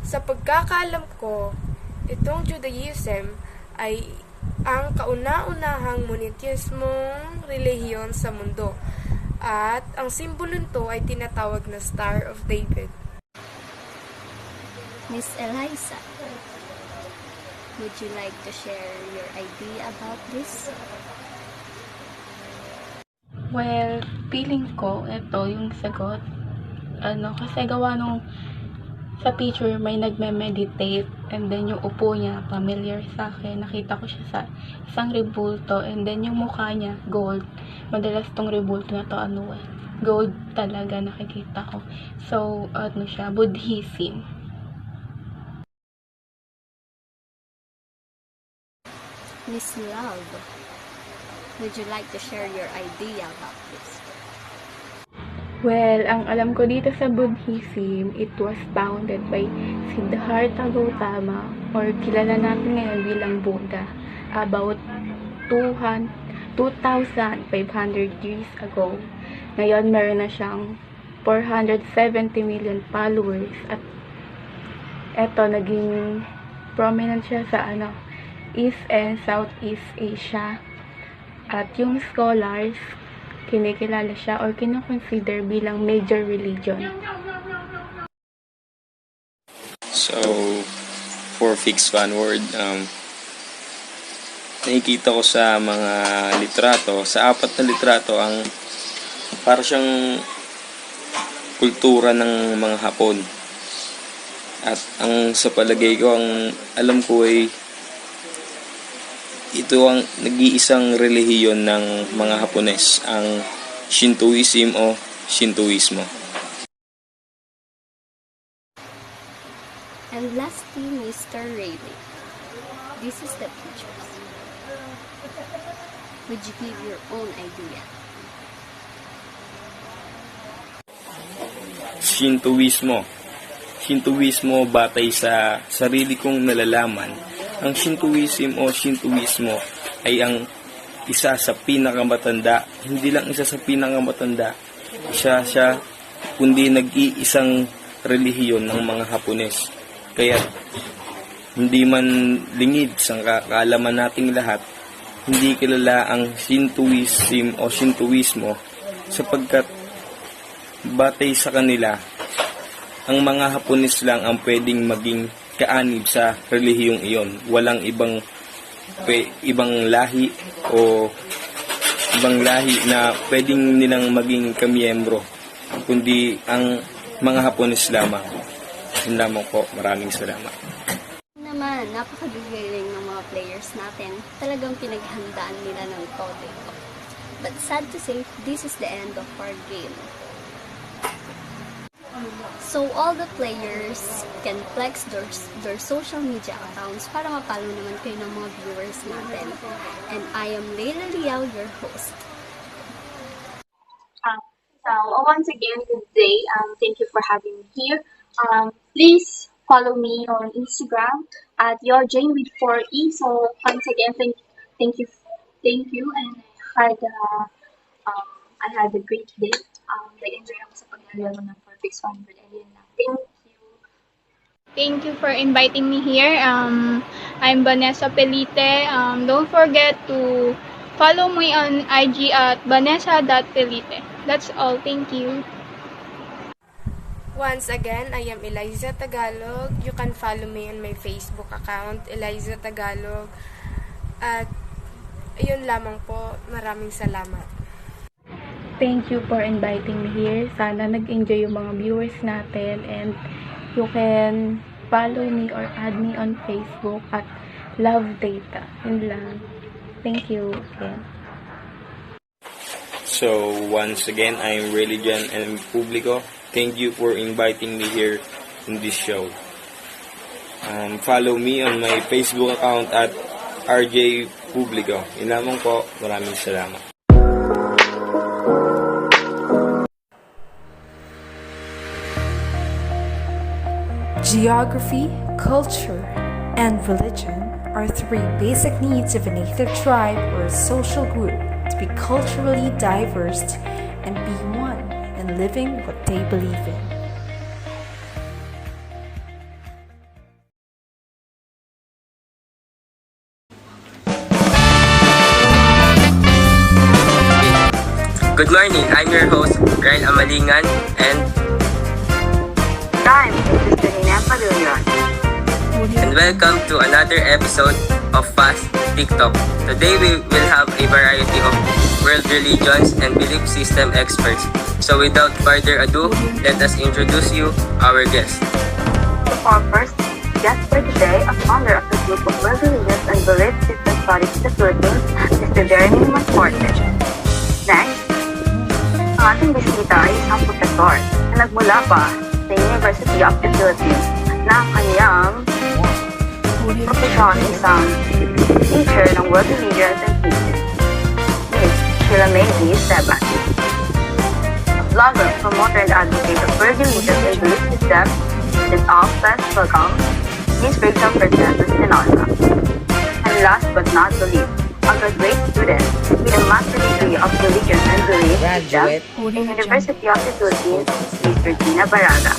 [SPEAKER 22] Sa pagkakaalam ko, itong Judaism ay ang kauna-unahang monoteismong relihiyon sa mundo. At ang simbolo nito ay tinatawag na Star of David.
[SPEAKER 19] Miss Eliza, would you like to share your idea about this?
[SPEAKER 23] Well, feeling ko ito yung sagot. Kasi gawa nung Sa picture, may nagme-meditate, and then yung upo niya, familiar sa akin. Nakita ko siya sa isang rebulto, and then yung mukha niya, gold. Madalas tong rebulto na to, gold talaga nakikita ko. So, siya, Buddhism.
[SPEAKER 19] Miss Love, would you like to share your idea about this?
[SPEAKER 23] Well, ang alam ko dito sa Buddhism, it was founded by Siddhartha Gautama, or kilala natin ngayon bilang Buddha, about 2,500 years ago. Ngayon, meron na siyang 470 million followers, at eto, naging prominent siya sa East and Southeast Asia. At yung scholars, kinikilala siya or kinoconsider bilang major religion.
[SPEAKER 24] So, for fixed one word, nakikita ko sa mga litrato, sa 4 na litrato, ang para siyang kultura ng mga Hapon. At ang sa palagay ko, ang alam ko ay ito ang nag-iisang relihiyon ng mga Hapones, ang Shintoism o Shintoismo.
[SPEAKER 19] And lastly, Mr. Raymond. This is the pictures. Would you give your own idea?
[SPEAKER 24] Shintoismo. Shintoismo batay sa sarili kong nalalaman. Ang Shintoism o Shintoismo ay ang isa sa pinakamatanda, hindi lang isa sa pinakamatanda, siya kundi nag-iisang relihiyon ng mga Hapones. Kaya hindi man lingid sa kaalaman nating lahat, hindi kilala ang Shintoism o Shintoismo sapagkat batay sa kanila, ang mga Hapones lang ang pwedeng maging kaanib sa relihiyong iyon. Walang ibang lahi o ibang lahi na pwedeng nilang maging kamiyembro, kundi ang mga Hapones lamang. Yun lamang po. Maraming salamat.
[SPEAKER 19] Naman, napakagaling ng mga players natin. Talagang pinaghandaan nila ng todo. But sad to say, this is the end of our game. So all the players can flex their social media accounts para mapalo naman kayo ng mga viewers natin. And I am Leila Liao, your host.
[SPEAKER 20] So once again, good day. Thank you for having me here. Please follow me on Instagram at yourjane with 4E. So once again, thank you, and I had a great day. Nag-enjoy ako sa paglalaro ng Perfect 100. Ayun lang.
[SPEAKER 21] Thank you for inviting me here. I'm Vanessa Pelite. Don't forget to follow me on IG at vanessa.pelite. That's all. Thank you.
[SPEAKER 1] Once again, I am Eliza Tagalog. You can follow me on my Facebook account, Eliza Tagalog. At ayun lamang po. Maraming salamat.
[SPEAKER 23] Thank you for inviting me here. Sana nag-enjoy yung mga viewers natin, and you can follow me or add me on Facebook at Love Data. Yun lang. Thank you again.
[SPEAKER 24] So once again, I'm Religion and Publico. Thank you for inviting me here in this show. Follow me on my Facebook account at RJ Publico. Yun lamang po. Maraming salamat.
[SPEAKER 2] Geography, culture, and religion are 3 basic needs of a native tribe or a social group to be culturally diverse and be one in living what they believe in.
[SPEAKER 3] Good morning, I'm your host, Ryan Amalingan, and welcome to another episode of Fast TikTok. Today we will have a variety of world religions and belief system experts. So without further ado, let us introduce you our guest.
[SPEAKER 6] our first guest for today, a founder of the group of World Religions and Belief System Studies in the Philippines, Mr. Jeremy Masfortes. Next, ang ating bisita ay isang profesor na nagmula pa sa University of the Philippines na ang kanyang profesyon isang teacher ng World Religions and Peace, Miss Sheila May D. Esteban. Blogger, promoter, and advocate of World Religions and Belief System, is all class welcome, Miss Rachel Fernandez Espinosa. And last but not the least, a graduate student with a master's degree of Religion and Belief System in University of the Philippines, Miss Regina Baraga.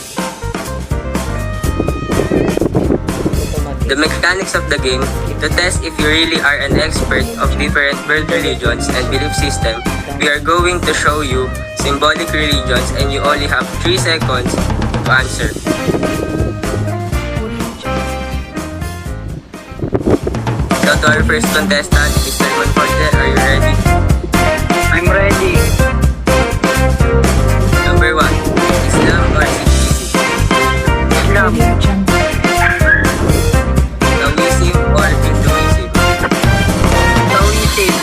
[SPEAKER 3] The mechanics of the game, to test if you really are an expert of different world religions and belief systems, we are going to show you symbolic religions and you only have 3 seconds to answer. So to our first contestant, Mr. Monforte, are you ready?
[SPEAKER 13] I'm ready.
[SPEAKER 3] Number 1, Islam or Sikhism?
[SPEAKER 13] Islam.
[SPEAKER 3] Taoism or Hinduism?
[SPEAKER 13] Taoism.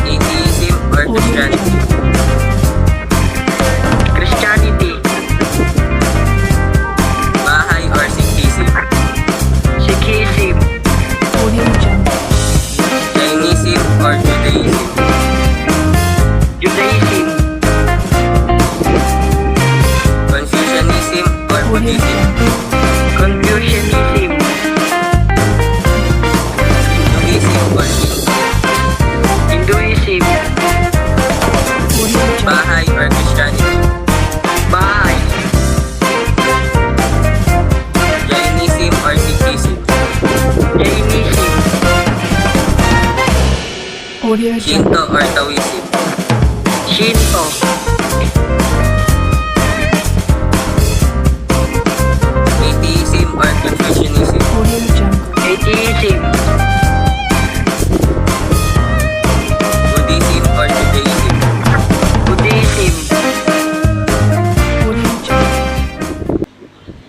[SPEAKER 3] Atheism or Christianity?
[SPEAKER 13] Christianity.
[SPEAKER 3] Baha'i or Sikhism?
[SPEAKER 13] Sikhism.
[SPEAKER 3] Jainism or Judaism?
[SPEAKER 13] Judaism.
[SPEAKER 3] Confucianism or Buddhism?
[SPEAKER 13] Confucianism.
[SPEAKER 3] Hinduism or Shinto?
[SPEAKER 13] Hinduism.
[SPEAKER 3] Baha'i or Christianity?
[SPEAKER 13] Baha'i.
[SPEAKER 3] Jainism or Sikhism?
[SPEAKER 13] Jainism.
[SPEAKER 3] Shinto or Taoism?
[SPEAKER 13] Shinto.
[SPEAKER 3] Atheism or Confucianism?
[SPEAKER 13] Atheism.
[SPEAKER 3] Buddhism or Judaism?
[SPEAKER 13] Buddhism.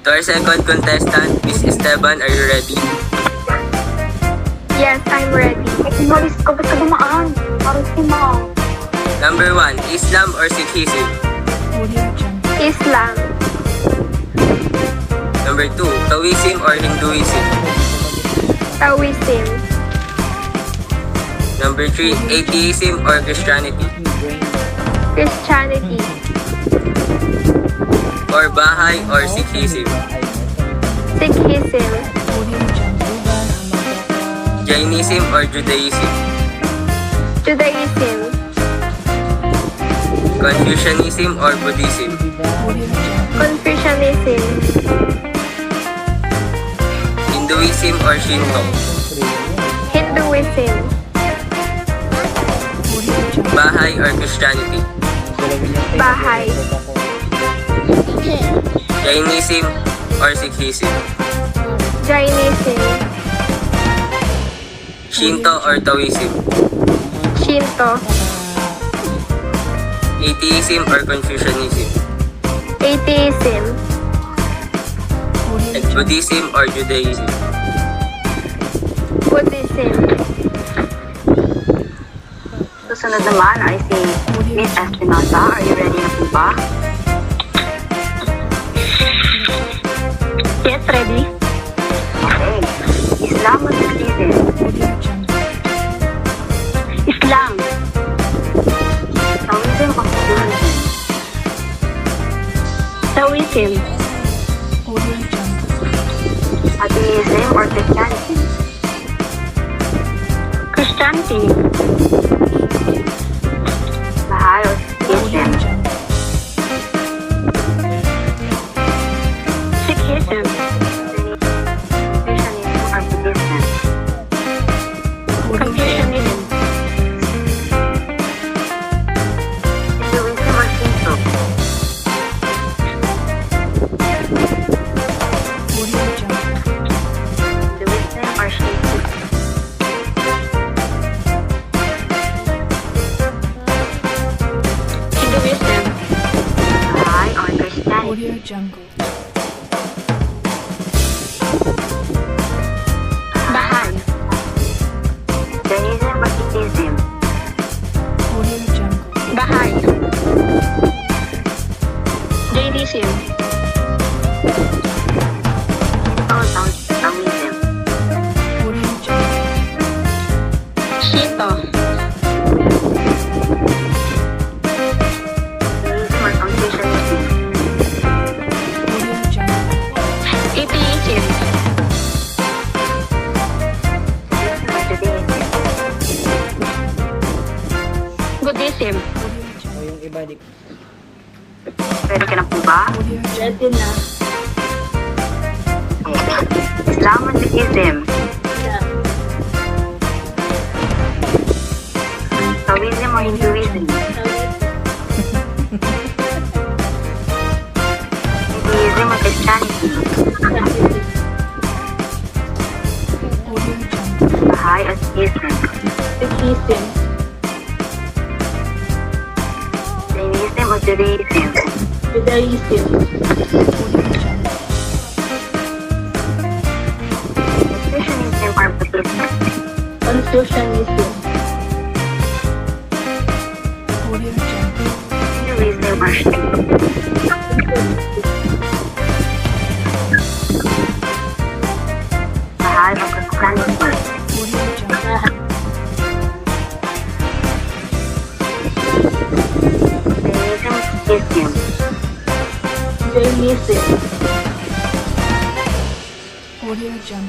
[SPEAKER 3] To our second contestant, Miss Esteban, are you ready?
[SPEAKER 6] Yes, I'm ready. Umalis ka, ba't ka dumaan? Parang si Mom.
[SPEAKER 3] Number 1, Islam or Sikhism?
[SPEAKER 6] Islam.
[SPEAKER 3] Number 2, Taoism or Hinduism?
[SPEAKER 6] Taoism.
[SPEAKER 3] Number 3, Atheism or Christianity?
[SPEAKER 6] Christianity.
[SPEAKER 3] Or Baha'i or Sikhism?
[SPEAKER 6] Sikhism.
[SPEAKER 3] Jainism or Judaism?
[SPEAKER 6] Judaism.
[SPEAKER 3] Confucianism or Buddhism?
[SPEAKER 6] Confucianism.
[SPEAKER 3] Hinduism or Shinto?
[SPEAKER 6] Hinduism.
[SPEAKER 3] Baha'i or Christianity?
[SPEAKER 6] Baha'i.
[SPEAKER 3] Jainism or Sikhism?
[SPEAKER 6] Jainism.
[SPEAKER 3] Shinto or Taoism?
[SPEAKER 6] Shinto.
[SPEAKER 3] Atheism or Confucianism?
[SPEAKER 6] Atheism.
[SPEAKER 3] And Buddhism or Judaism?
[SPEAKER 6] Buddhism.
[SPEAKER 4] Susunod naman ay si Miss Espinosa. Are you ready na po ba?
[SPEAKER 6] Yes, ready.
[SPEAKER 4] Okay. Islam or Sikhism?
[SPEAKER 6] Islam.
[SPEAKER 4] Taoism or Hinduism?
[SPEAKER 6] Taoism.
[SPEAKER 4] Atheism or Christianity?
[SPEAKER 6] Christianity.
[SPEAKER 4] Baha'i or Sikhism?
[SPEAKER 6] Sikhism.
[SPEAKER 4] Confucianism or Buddhism?
[SPEAKER 6] Confucianism.
[SPEAKER 4] Hinduism or Shinto? Hinduism or Shinto?
[SPEAKER 6] Hinduism.
[SPEAKER 4] Baha'i or Christianity?
[SPEAKER 2] Jungle.
[SPEAKER 8] Jainism.
[SPEAKER 4] Taoism.
[SPEAKER 8] Shinto.
[SPEAKER 4] Buddhism or Confucianism.
[SPEAKER 8] Atheism. Buddhism.
[SPEAKER 5] O yung iba di.
[SPEAKER 4] Pwede ka na po ba?
[SPEAKER 8] Ready na.
[SPEAKER 4] Islam and Buddhism. Taoism or Hinduism. Hinduism or Christianity. Baha'i or Sikhism.
[SPEAKER 8] Sikhism.
[SPEAKER 4] Jainism or Judaism.
[SPEAKER 8] Judaism.
[SPEAKER 4] Confucianism or Buddhism.
[SPEAKER 8] Confucianism.
[SPEAKER 4] Hinduism or Baha'i or Christianity. Jainism.
[SPEAKER 8] Jainism.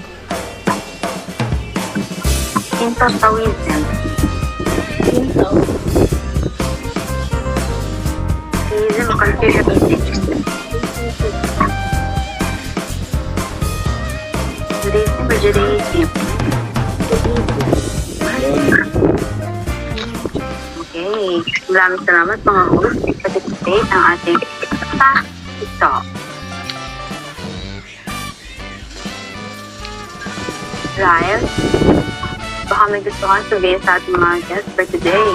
[SPEAKER 4] Shinto, Taoism.
[SPEAKER 8] Shinto.
[SPEAKER 4] Buddhism or Confucianism. Buddhism or Judaism. Okay. Maraming salamat mga host. Participate ang ating TikTok. Ryan, baka may gusto kang sabihin sa ating mga guests for today.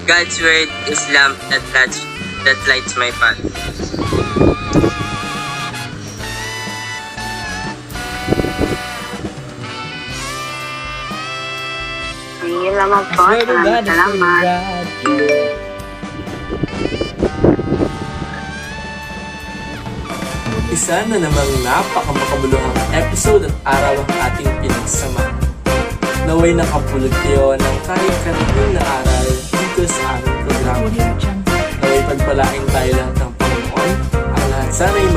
[SPEAKER 3] God's word is lamp that lights my path.
[SPEAKER 4] Ayun lamang po. Maraming salamat.
[SPEAKER 7] Isa na namang napakamakabuluhang episode at araw ang ating pinagsama. Naway nakapulot kayo ng kahit karating na aral dito sa aming programa. Naway pagpalain tayo lahat ng Panginoon. Ang lahat sana'y